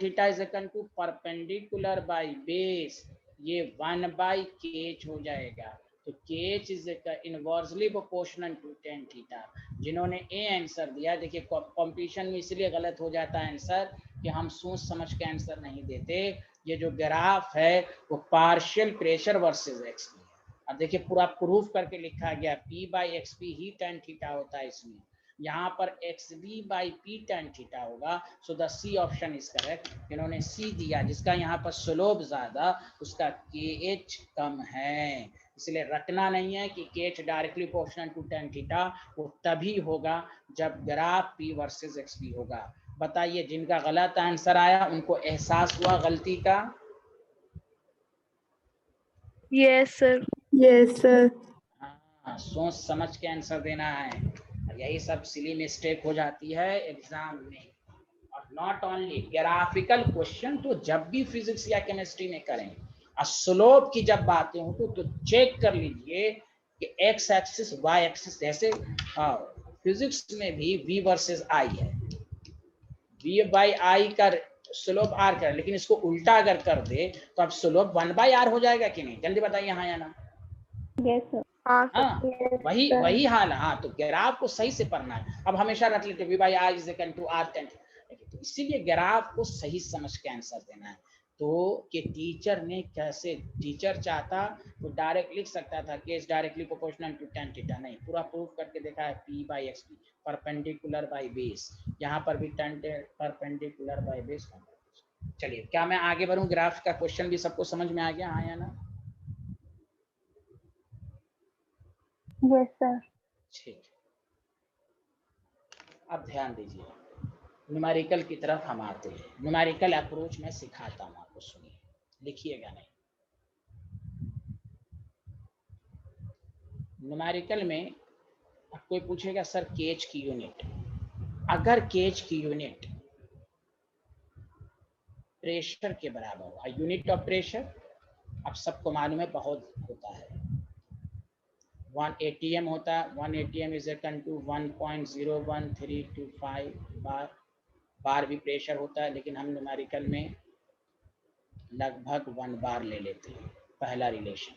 theta is equal to perpendicular by base, ये 1 बाई केच हो जाएगा। तो KH is inversely proportional to tan theta. जिन्होंने ए आंसर दिया, देखिए कंपटीशन में इसलिए गलत हो जाता है आंसर कि हम सोच समझ के आंसर नहीं देते। ये जो ग्राफ है वो पार्शियल प्रेशर वर्सेस एक्स है, अब देखिए पूरा प्रूफ करके लिखा गया p बाई एक्स पी ही tan थीटा होता है इसमें, यहाँ पर X B by P tan theta होगा। So the C option is correct. इन्होंने सी दिया, जिसका यहाँ पर स्लोप ज्यादा उसका के एच कम है, इसलिए रटना नहीं है कि K H directly proportional to tan theta, वो तभी होगा जब graph P versus X P होगा। बताइए जिनका गलत आंसर आया उनको एहसास हुआ गलती का? Yes sir. Yes sir. हाँ, सोच समझ के आंसर देना है, यही सब सिली मिस्टेक हो जाती है एग्जाम में। और नॉट ओनली ग्राफिकल क्वेश्चन, तो जब भी फिजिक्स या केमिस्ट्री में करें और स्लोप की जब बातें हो तो चेक कर लीजिए कि एक्स एक्सिस वाई एक्सिस, जैसे फिजिक्स में भी v वर्सेस i है, v बाई आई का स्लोप r कर, लेकिन इसको उल्टा अगर कर दे तो अब स्लोप 1 बाई r हो जाएगा कि नहीं, जल्दी बताइए हाँ या ना। Yes sir. हाँ हाँ, Yes, वही sir. वही हाल है। हाँ, तो ग्राफ को सही से पढ़ना है। अब हमेशा रख लेते v by r is equal to r tan, तो इसीलिए ग्राफ को सही समझ के आंसर देना है। तो कि टीचर ने कैसे, टीचर चाहता तो डायरेक्ट लिख सकता था कि is directly proportional to tan theta, नहीं, पूरा प्रूफ करके देखा है p by X P perpendicular by base, यहाँ पर भी tan परपेंडिकुलर बाई बेस। चलिए क्या मैं आगे बढ़ूं, ग्राफ का क्वेश्चन भी सबको समझ में आ गया हाँ या ना? Yes, sir. ठीक, अब ध्यान दीजिए, न्यूमेरिकल की तरफ हम आते हैं। न्यूमेरिकल अप्रोच में सिखाता हूँ आपको, सुनिए, लिखिएगा नहीं। न्यूमेरिकल में कोई पूछेगा सर केज की यूनिट, अगर केज की यूनिट प्रेशर के बराबर हो, यूनिट ऑफ प्रेशर अब सबको मालूम है बहुत होता है, 1 atm होता है, 1 atm इज इक्वल टू 1.01325 बार, बार भी प्रेशर होता है, लेकिन हम न्यूमेरिकल में लगभग 1 बार ले लेते हैं। पहला relation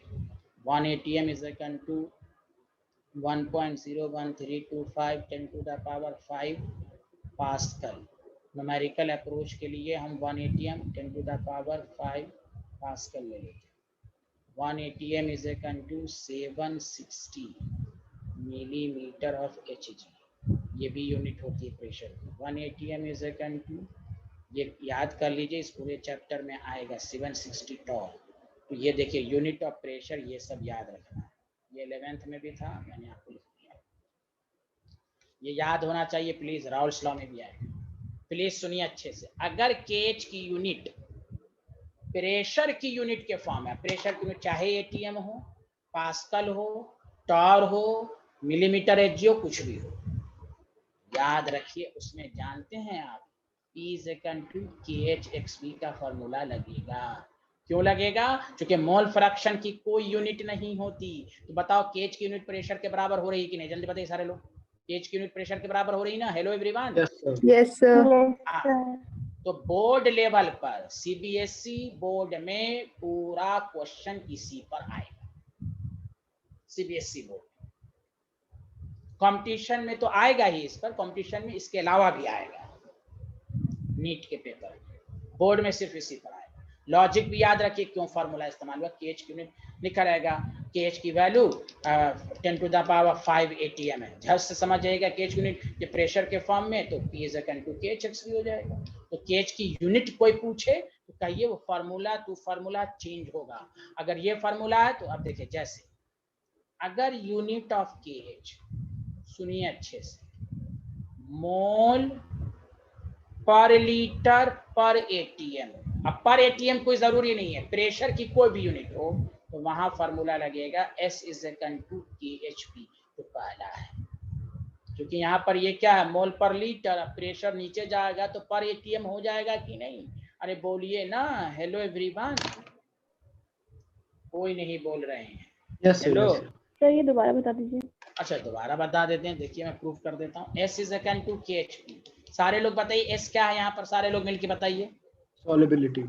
1 atm is equal to 1.01325 10 to the power 5 pascal. Numerical approach के लिए हम 1 atm 10 to the power 5 pascal ले लेते हैं। 1 atm is equal to 760 millimetre of Hg, ये भी यूनिट होती है प्रेशर की। 1 atm is equal to, ये याद कर लीजिए, इस पूरे चैप्टर में आएगा 760 टॉल। तो ये देखिए यूनिट ऑफ प्रेशर, ये सब याद रखना है, ये 11th में भी था, मैंने आपको लिख दिया, ये याद होना चाहिए प्लीज, राउल्स लॉ में भी आएगा। प्लीज सुनिए अच्छे से, अगर केज की यूनिट प्रेशर की यूनिट के फॉर्म है, प्रेशर की यूनिट चाहे एटीएम हो, पास्कल हो, टॉर हो, मिलीमीटर एच हो, कुछ भी हो, याद रखिए उसमें जानते हैं आप P is equal to KHXV का फॉर्मूला लगेगा। क्यों लगेगा? क्योंकि मोल फ्रैक्शन की कोई यूनिट नहीं होती। तो बताओ केज की यूनिट प्रेशर के बराबर हो रही कि नहीं, जल्दी बताइए सारे लोग, केज की यूनिट प्रेशर के बराबर हो रही ना? Hello everyone. Yes sir. Yes sir. Yes, sir. तो बोर्ड लेवल पर सीबीएसई बोर्ड में पूरा क्वेश्चन इसी पर आएगा, सीबीएसई बोर्ड कंपटीशन में तो आएगा ही, इस पर कंपटीशन में इसके अलावा भी आएगा, नीट के पेपर बोर्ड में सिर्फ इसी पर आएगा। लॉजिक भी याद रखिए, क्यों फार्मूला इस्तेमाल हुआ, केज की यूनिट लिखा रहेगा KH की वैल्यू 10⁵ ATM है। झट से समझ जाएगा KH यूनिट ये प्रेशर के फॉर्म में, तो P is equal to KHX भी हो जाएगा। तो KH की यूनिट कोई पूछे तो कहिए वो फार्मूला टू फार्मूला चेंज होगा। अगर ये फार्मूला है तो अब देखिए, जैसे अगर यूनिट ऑफ KH, सुनिए अच्छे से, मोल पर लीटर पर ATM, अब पर ATM कोई जरूरी नहीं है, प्रेशर की कोई भी यूनिट हो तो वहां फार्मूला लगेगा S is equal to KHP, तो पहला है। क्योंकि यहाँ पर ये क्या है, मोल पर लीटर, प्रेशर नीचे जाएगा तो पर ATM हो जाएगा कि नहीं? अरे बोलिए ना, हेलो एवरीवन, कोई नहीं बोल रहे हैं। यस हेलो सर ये दोबारा बता दीजिए। अच्छा दोबारा बता देते हैं, देखिए मैं प्रूफ कर देता हूँ। S is equal to KHP, सारे लोग बताइए S क्या है यहाँ पर, सारे लोग मिलके बताइए। सॉलिबिलिटी।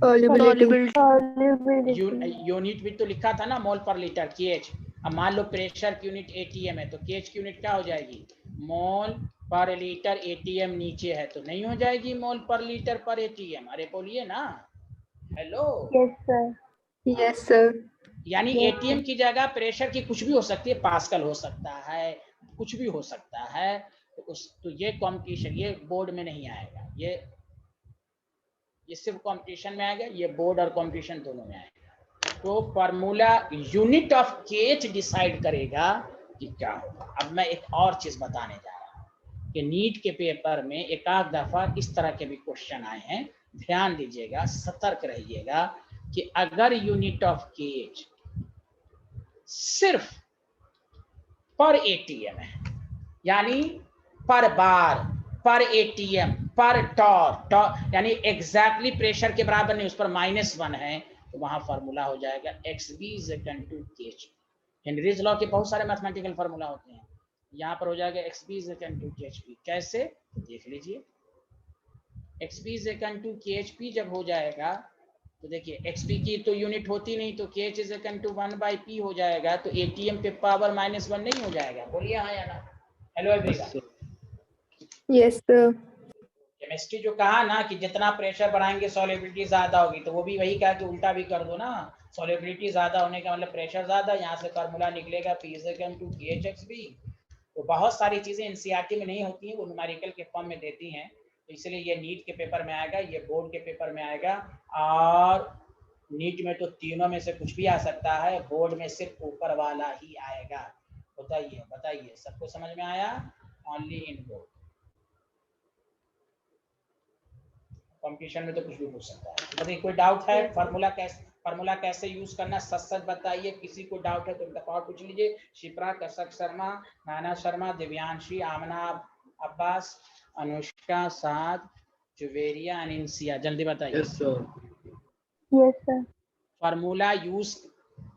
यूनिट भी तो लिखा था ना, मोल पर लीटर KH। अब मान लो प्रेशर की यूनिट ATM है तो KH की यूनिट क्या हो जाएगी, मोल पर लीटर। ATM नीचे है तो नहीं हो जाएगी मोल पर लीटर पर ATM। अरे बोलिए ना, hello. Yes sir. Yes sir. यानी ATM की जगह प्रेशर की कुछ भी हो सकती है, पास्कल हो सकता है, कुछ भी हो सकता है। तो ये कॉम्पिटिशन, ये बोर्ड में नहीं आएगा, ये सिर्फ कंपटीशन में आएगा, ये बोर्ड और कंपटीशन दोनों में आएगा। तो formula unit of KH decide करेगा कि क्या होगा। अब मैं एक और चीज बताने जा रहा हूँ कि नीट के पेपर में एक आध दफा इस तरह के भी क्वेश्चन आए हैं, ध्यान दीजिएगा, सतर्क रहिएगा कि अगर यूनिट ऑफ केएच सिर्फ पर एटीएम है, यानी पर बार, पर एटीएम, पर टॉर यानी एग्जैक्टली प्रेशर के बराबर नहीं, उस पर -1 है, तो वहां फॉर्मूला हो जाएगा XB = KH। हेनरीज लॉ के बहुत सारे मैथमेटिकल फार्मूला होते हैं, यहाँ पर हो जाएगा XB = KHP। कैसे, देख लीजिए। XB = KHP जब हो जाएगा तो देखिए XP की तो यूनिट होती नहीं, तो KH = 1/P हो जाएगा, तो ATM पे पावर -1 नहीं हो जाएगा। बोलिए हाँ या ना। Hello everyone. Yes sir. Chemistry जो कहा ना कि जितना प्रेशर बढ़ाएंगे सॉल्युबिलिटी ज्यादा होगी, तो वो भी वही कहा कि उल्टा भी कर दो ना, सॉल्युबिलिटी ज्यादा होने का मतलब प्रेशर ज्यादा, यहाँ से फार्मूला निकलेगा P = KHXB। तो बहुत सारी चीजें एनसीईआरटी में नहीं होती हैं, वो न्यूमेरिकल के फॉर्म में देती हैं, तो इसलिए ये नीट के पेपर में आएगा, ये बोर्ड के पेपर में आएगा। और नीट में तो तीनों में से कुछ भी आ सकता है, बोर्ड में सिर्फ ऊपर वाला ही आएगा। बताइए बताइए, सबको समझ में आया? Only in board. कंपटीशन में तो कुछ भी पूछ सकता है। बताइए कोई डाउट है? फार्मूला कैसे यूज करना, सच बताइए। किसी को डाउट है तो एक दफा और पूछ लीजिए। शिप्रा, कसक शर्मा, नाना शर्मा, दिव्यांशी, आमना अब्बास, अनुष्का, साद, जुवेरिया, अनिंसिया, जल्दी बताइए। Yes sir. Yes sir. Formula use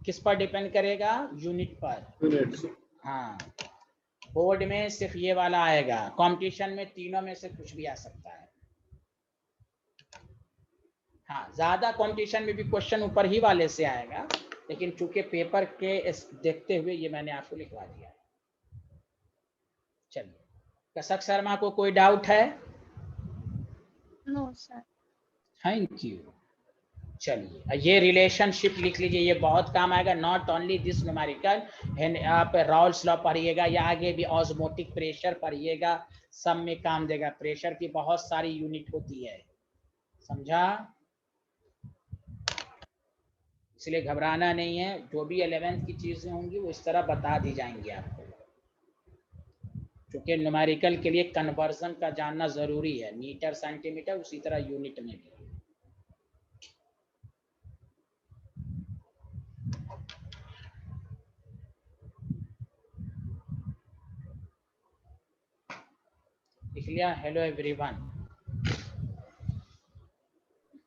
किस पर डिपेंड करेगा? यूनिट पर। यूनिट। हाँ, बोर्ड में सिर्फ ये वाला आएगा, कंपटीशन में तीनों में से कुछ भी आ सकता है। हाँ, ज्यादा कंपटीशन में भी क्वेश्चन ऊपर ही वाले से आएगा, लेकिन चूंकि पेपर के देखते हुए ये मैंने आपको लिखवा दिया है। चलिए, कसक शर्मा को कोई डाउट है? No sir. Thank you. चलिए, ये रिलेशनशिप लिख लीजिए, ये बहुत काम आएगा। नॉट ओनली दिस न्यूमेरिकल, आप रॉल्स लॉ पढ़िएगा या आगे भी ऑस्मोटिक प्रेशर पढ़िएगा, सब में काम देगा। प्रेशर की बहुत सारी यूनिट होती है, समझा? इसलिए घबराना नहीं है, जो भी 11th की चीजें होंगी वो इस तरह बता दी जाएंगी आपको, क्योंकि न्यूमेरिकल के लिए कन्वर्जन का जानना जरूरी है, मीटर सेंटीमीटर, उसी तरह यूनिट में भी। लिख लिया? Hello everyone.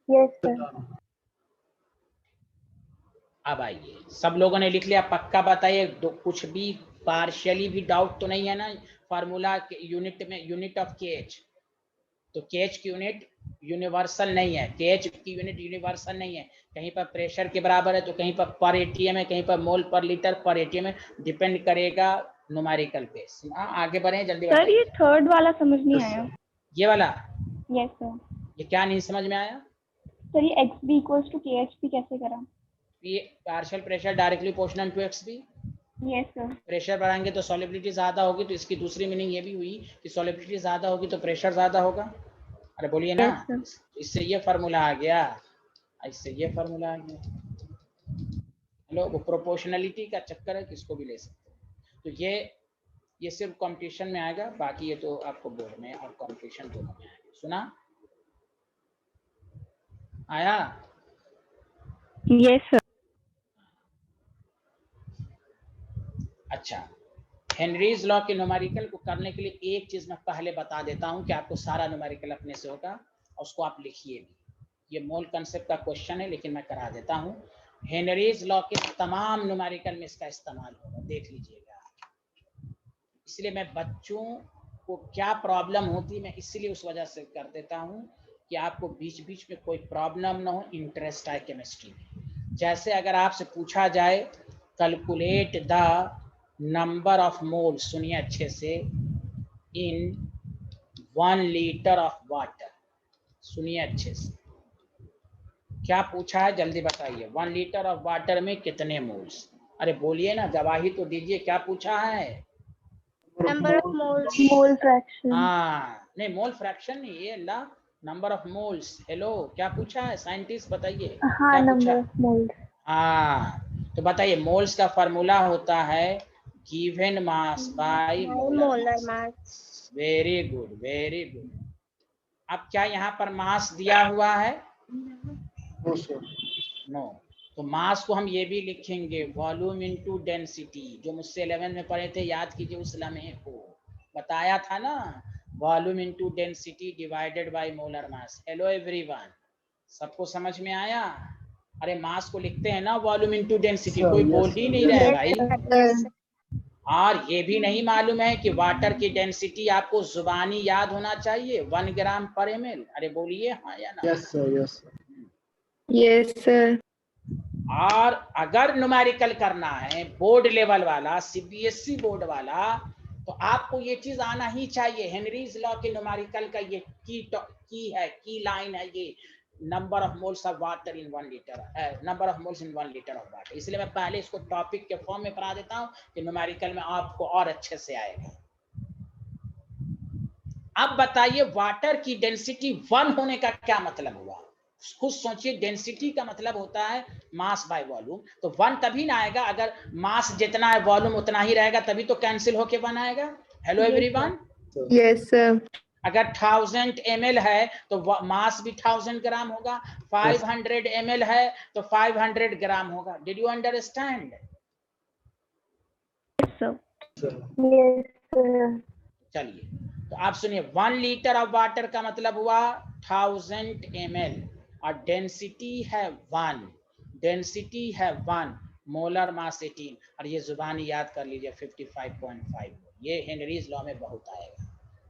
Yes sir. अब आइए, सब लोगों ने लिख लिया? पक्का बताइए, कुछ भी पार्शियली भी डाउट तो नहीं है ना? फार्मूला यूनिट में, यूनिट ऑफ केएच, तो केएच की यूनिट यूनिवर्सल नहीं है, केएच की यूनिट यूनिवर्सल नहीं है। कहीं पर प्रेशर के बराबर है तो कहीं पर एटीएम है, कहीं पर मोल पर लीटर पर एटीएम है, डिपेंड करेगा न्यूमेरिकल पे। आगे बढ़े जल्दी। सर ये थर्ड वाला समझ नहीं आया। ये वाला? Yes sir. ये क्या नहीं समझ में आया? सर ये XB = KHP कैसे करा? Partial pressure directly proportional to x B. Yes sir. Pressure बढ़ाएंगे तो सॉलिबिलिटी ज्यादा होगी, तो इसकी दूसरी मीनिंग ये भी हुई कि सॉलिबिलिटी ज्यादा होगी तो प्रेशर ज्यादा होगा। अरे बोलिए ना, यस सर। इससे ये फार्मूला आ गया, इससे ये फार्मूला आ गया। हेलो, वो प्रोपोर्शनलिटी का चक्कर है, किसको भी ले सकते हैं। तो ये सिर्फ कंपटीशन में आएगा, बाकी ये तो आपको बोर्ड में और कंपटीशन दोनों में आएगा। सुना आया? Yes sir. अच्छा, हेनरीज लॉ के न्यूमेरिकल को करने के लिए एक चीज मैं पहले बता देता हूं कि आपको सारा न्यूमेरिकल अपने से होगा और उसको आप लिखिए भी। ये मोल कंसेप्ट का क्वेश्चन है, लेकिन मैं करा देता हूं। हेनरीज लॉ के तमाम न्यूमेरिकल में इसका इस्तेमाल होगा, देख लीजिएगा। इसलिए मैं बच्चों को क्या प्रॉब्लम होती, मैं इसलिए उस वजह से कर देता हूं कि आपको बीच बीच में कोई प्रॉब्लम ना हो, इंटरेस्ट आए केमिस्ट्री में। जैसे अगर आपसे पूछा जाए calculate the number of mole, सुनिए अच्छे से, इन 1 लीटर ऑफ वाटर। सुनिए अच्छे से, क्या पूछा है जल्दी बताइए। 1 लीटर ऑफ वाटर में कितने मोल्स? अरे बोलिए ना, गवाही तो दीजिए, क्या पूछा है? Number of moles, mole fraction. हाँ नहीं, मोल फ्रैक्शन नहीं, ये नंबर ऑफ मोल्स। हेलो, क्या पूछा है साइंटिस्ट, बताइए हाँ, क्या नंबर पूछा? Of moles. हाँ, तो बताइए, मोल्स का फॉर्मूला होता है given mass by molar mass. Very good, very good. अब क्या यहाँ पर मास दिया हुआ है? नो। तो मास को हम ये भी लिखेंगे वॉल्यूम इनटू डेंसिटी, जो मुझसे 11 में पढ़े थे, याद कीजिए उस लम्हे को, बताया था ना, volume into density divided by molar mass. Hello everyone, सबको समझ में आया? अरे मास को लिखते हैं ना वॉल्यूम इनटू डेंसिटी, कोई बोल ही नहीं रहा है भाई। और ये भी नहीं मालूम है कि वाटर की डेंसिटी आपको जुबानी याद होना चाहिए, 1 ग्राम पर ml। अरे बोलिए हाँ या ना? Yes sir, yes sir. Yes sir. और अगर न्यूमेरिकल करना है बोर्ड लेवल वाला, सीबीएसई बोर्ड वाला, तो आपको ये चीज आना ही चाहिए। हेनरीज लॉ के न्यूमेरिकल का ये की लाइन है, ये number of moles of water in 1 litre, number of moles in 1 litre of water. इसलिए मैं पहले इसको टॉपिक के फॉर्म में पढ़ा देता हूँ कि न्यूमेरिकल में आपको और अच्छे से आएगा। अब बताइए, वाटर की डेंसिटी 1 होने का क्या मतलब हुआ? खुद सोचिए, डेंसिटी का मतलब होता है मास बाय वॉल्यूम। तो 1 तभी ना आएगा अगर मास जितना है वॉल्यूम उतना ही रहेगा, तभी तो कैंसिल होके 1 आएगा। Hello everyone, yes sir. अगर 1000 ml है तो मास भी 1000 ग्राम होगा, 500 ml है तो 500 ग्राम होगा। Did you understand? Yes sir. Yes sir. चलिए, तो आप सुनिए, 1 लीटर ऑफ वाटर का मतलब हुआ 1000 ml और डेंसिटी है 1, डेंसिटी है 1, मोलर मास 18, और ये जुबानी याद कर लीजिए 55.5। ये हेनरीज लॉ में बहुत आएगा,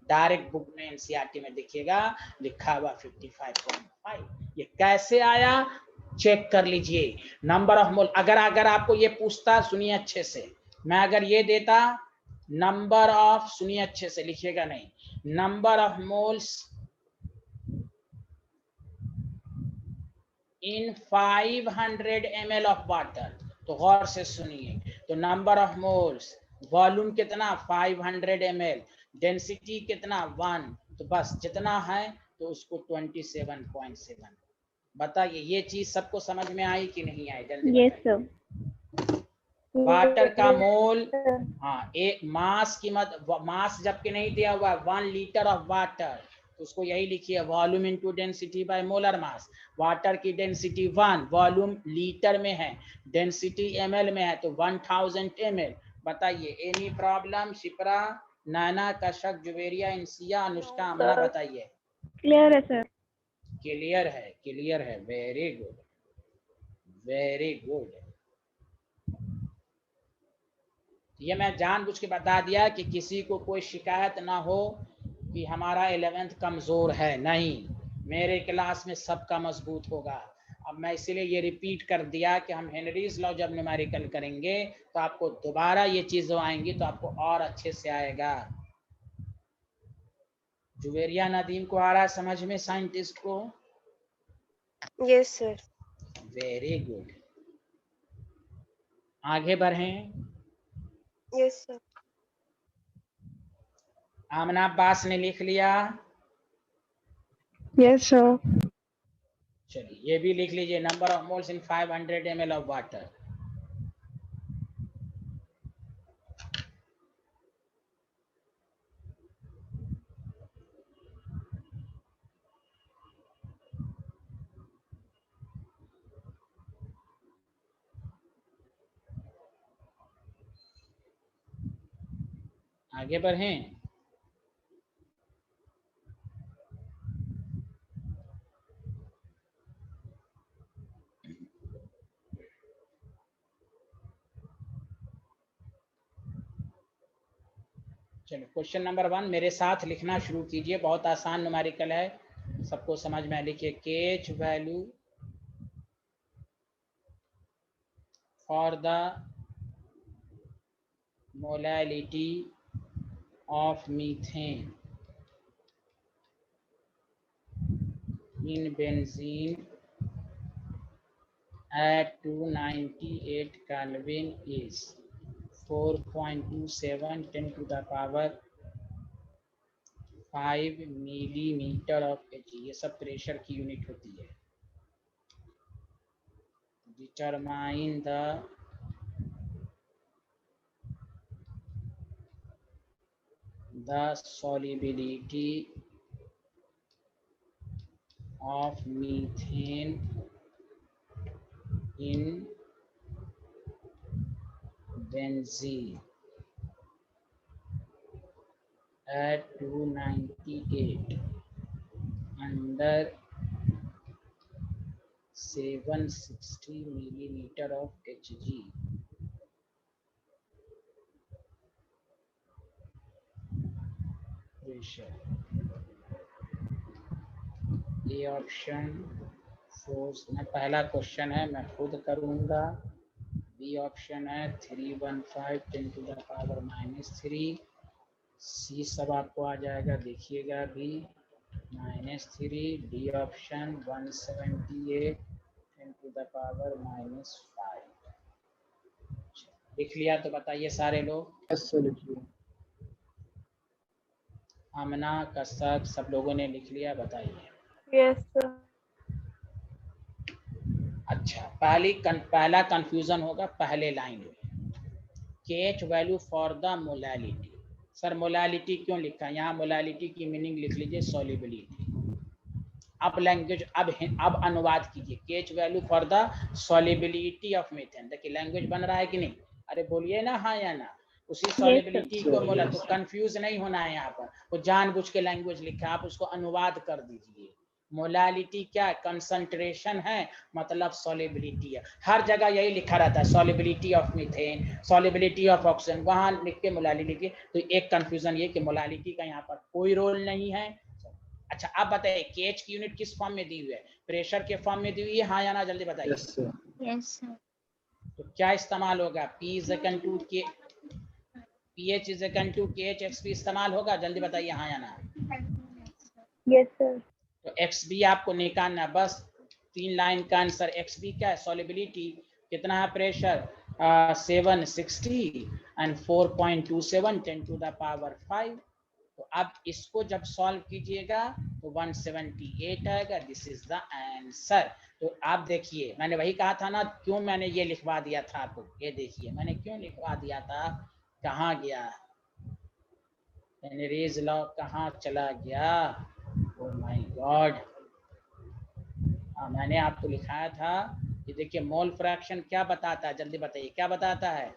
डायरेक्ट बुक में एनसीईआरटी में देखिएगा लिखा हुआ 55.5। ये कैसे आया चेक कर लीजिए। नंबर ऑफ मोल, अगर आपको ये पूछता, सुनिए अच्छे से, मैं अगर ये देता नंबर ऑफ, सुनिए अच्छे से, लिखिएगा नहीं, number of moles in 500 ml of water, तो गौर से सुनिए, तो नंबर ऑफ मोल्स, वॉल्यूम कितना 500 ml, डेंसिटी कितना 1, तो बस जितना है तो उसको 27.7। बताइए ये चीज सबको समझ में आई कि नहीं आई? जल्दी यस बताइए। सर। वाटर का मोल, हाँ, एक मास की मास जबकि नहीं दिया हुआ 1 लीटर ऑफ वाटर, तो उसको यही लिखिए volume into density by molar mass. Water की डेंसिटी 1, वॉल्यूम लीटर में है, डेंसिटी ml में है, तो 1000 ml। बताइए एनी प्रॉब्लम? शिप्रा, नैना, कशक, जुवेरिया, इंसिया, अनुष्का, अमना, बताइए। क्लियर है सर। क्लियर है, क्लियर है, वेरी गुड, वेरी गुड। ये मैं जानबूझ के बता दिया कि किसी को कोई शिकायत ना हो कि हमारा 11th कमजोर है, नहीं, मेरे क्लास में सबका मजबूत होगा। अब मैं इसीलिए ये रिपीट कर दिया कि हम हेनरीज लॉ जब न्यूमेरिकल करेंगे तो आपको दोबारा ये चीजें आएंगी तो आपको और अच्छे से आएगा। जुवेरिया, नदीम को आ रहा है समझ में साइंटिस्ट को? Yes sir. Very good. आगे बढ़ें। Yes sir. आमना अब्बास ने लिख लिया। Yes, sir. चलिए ये भी लिख लीजिए, number of moles in 500 ml of water. आगे बढ़ें। चलो क्वेश्चन नंबर 1 मेरे साथ लिखना शुरू कीजिए, बहुत आसान न्यूमेरिकल है, सबको समझ में। लिखिए KH value for the molality of methane in benzene at 298 Kelvin is 4.27 10 to the power 5 millimeter of Hg। ये सब प्रेशर की यूनिट होती है। Determine the solubility of methane in benzene at 298 under 760 millimeter of Hg। Pressure. ये ऑप्शन फोर्स में पहला क्वेश्चन है, मैं खुद करूंगा। बी ऑप्शन है 315 10 to the power -3। सी सब आपको आ जाएगा, देखिएगा भी -3। D option 178 10 to the power -5। लिख लिया तो बताइए सारे लोग। यस सर लिख लिया। आमना, कसक, सब लोगों ने लिख लिया, बताइए। Yes sir. अच्छा, पहला कंफ्यूजन होगा पहले लाइन में, KH value for the molality. Sir molality क्यों लिखा है? यहाँ मोलैलिटी की मीनिंग लिख लीजिए सॉल्युबिलिटी। अब लैंग्वेज, अब अनुवाद कीजिए, KH value for the solubility of methane. देखिए लैंग्वेज बन रहा है कि नहीं? अरे बोलिए ना हाँ या ना। उसी सॉल्युबिलिटी को बोला, तो कंफ्यूज नहीं होना है। यहाँ पर वो जानबूझ के लैंग्वेज लिखा, आप उसको अनुवाद कर दीजिए। मोलैलिटी क्या है? कंसंट्रेशन है, मतलब सॉल्युबिलिटी है। हर जगह यही लिखा रहता है, solubility of methane, solubility of oxygen, वहां लिख के मोलैलिटी लिखिए। तो एक कंफ्यूजन ये कि मोलैलिटी का यहाँ पर कोई रोल नहीं है। अच्छा आप बताइए केएच की यूनिट किस फॉर्म में दी हुई है? प्रेशर के फॉर्म में दी हुई है, हाँ या ना? जल्दी बताइए। Yes sir. Yes sir. तो क्या इस्तेमाल होगा? P is equal to K, pH is equal to KHXP इस्तेमाल होगा? जल्दी बताइए हाँ या ना। Yes sir. तो XB आपको निकालना है, बस 3 लाइन का आंसर। XB क्या है? सॉल्युबिलिटी। कितना है pressure? 760 and 4.27 10 to the power 5। तो अब इसको जब सॉल्व कीजिएगा तो 178 आएगा। This is the answer. तो आप देखिए, मैंने वही कहा था ना, क्यों मैंने ये लिखवा दिया था आपको। ये देखिए मैंने क्यों लिखवा दिया था, कहाँ गया हेनरीज लॉ, कहाँ चला गया? Oh my God. मैंने आपको लिखाया था कि देखिए मोल फ्रैक्शन क्या बताता है, जल्दी बताइए क्या बताता है?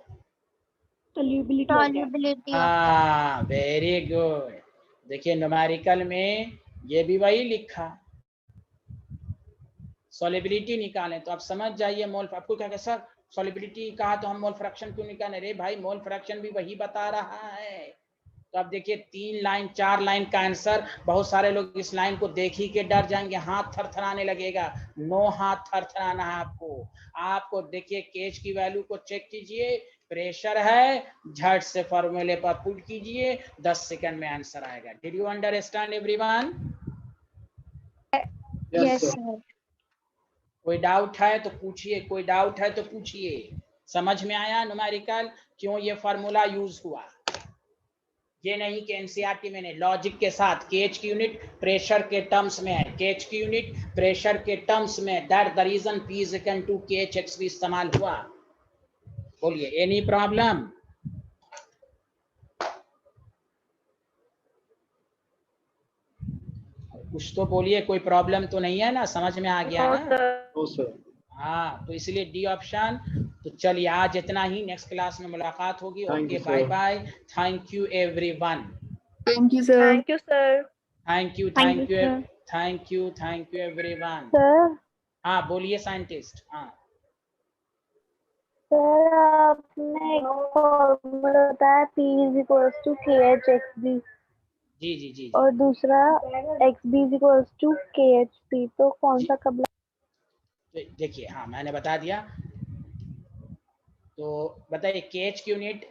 सॉल्युबिलिटी। हाँ वेरी गुड। देखिए न्यूमेरिकल में ये भी वही लिखा, सॉल्युबिलिटी निकालें। तो आप समझ जाइए मोल। आपको क्या सर सॉल्युबिलिटी कहा तो हम मोल फ्रैक्शन क्यों निकालें? रे भाई मोल फ्रैक्शन भी वही बता रहा है। तो अब देखिए 3 लाइन 4 लाइन का आंसर। बहुत सारे लोग इस लाइन को देख ही के डर जाएंगे, हाथ थरथराने लगेगा। नो हाथ थरथराना है आपको। आपको देखिए केएच की वैल्यू को चेक कीजिए, प्रेशर है, झट से फॉर्मूले पर पुट कीजिए, 10 सेकंड में आंसर आएगा। Did you understand everyone? Yes sir. कोई डाउट है तो पूछिए, कोई डाउट है तो पूछिए। समझ में आया न्यूमेरिकल क्यों ये फार्मूला यूज हुआ? ये नहीं कि एनसीईआरटी में नहीं, लॉजिक के साथ केएच की यूनिट प्रेशर के टर्म्स में है, केएच की यूनिट प्रेशर के टर्म्स में, that the reason P is equal to KHX भी इस्तेमाल हुआ। बोलिए एनी प्रॉब्लम? कुछ तो बोलिए, कोई प्रॉब्लम तो नहीं है ना, समझ में आ गया नो ना? सर। No sir. हाँ, तो इसलिए डी ऑप्शन। तो चलिए आज इतना ही, नेक्स्ट क्लास में मुलाकात होगी। Thank okay you, bye sir. Bye, thank you everyone, Thank you, sir. Thank you sir. Thank you Thank you, thank you sir. Thank you everyone. Sir हाँ बोलिए साइंटिस्ट। हाँ सर आपने एक फॉर्मूला बताया P is equals to KHXB जी जी जी जी और दूसरा XB is equals to KHP, तो कौन जी। सा कब तो देखिए, हाँ मैंने बता दिया। तो बताइए केएच की यूनिट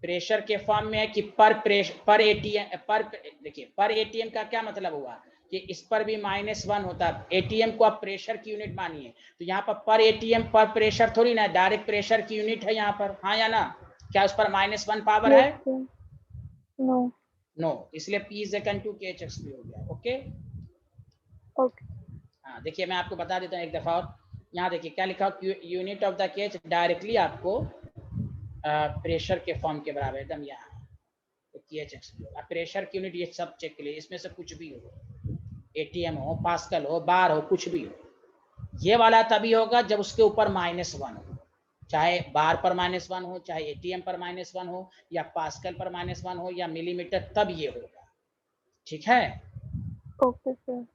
प्रेशर के फॉर्म में है कि पर एटीएम पर, देखिए पर एटीएम का क्या मतलब हुआ कि इस पर भी -1 होता है। एटीएम को आप प्रेशर की यूनिट मानिए, तो यहाँ पर एटीएम पर प्रेशर थोड़ी ना, डायरेक्ट प्रेशर की यूनिट है यहाँ पर, हाँ या ना? क्या उस पर -1 पावर है? नो? नो, इसलिए P is equal to KHXP हो गया। ओके ओके हाँ, देखिए मैं आपको बता देता हूँ एक दफा और। यहाँ देखिए क्या लिखा, unit of the KH directly आपको प्रेशर के फॉर्म के बराबर एकदम यहाँ, तो KHXP। अब प्रेशर की यूनिट ये सब चेक के लिए, इसमें से कुछ भी हो, एटीएम हो, पास्कल हो, बार हो, कुछ भी हो, ये वाला तभी होगा जब उसके ऊपर -1 हो, चाहे बार पर -1 हो, चाहे एटीएम पर -1 हो, या पास्कल पर -1 हो, या मिलीमीटर, तब ये होगा। ठीक है? Okay sir.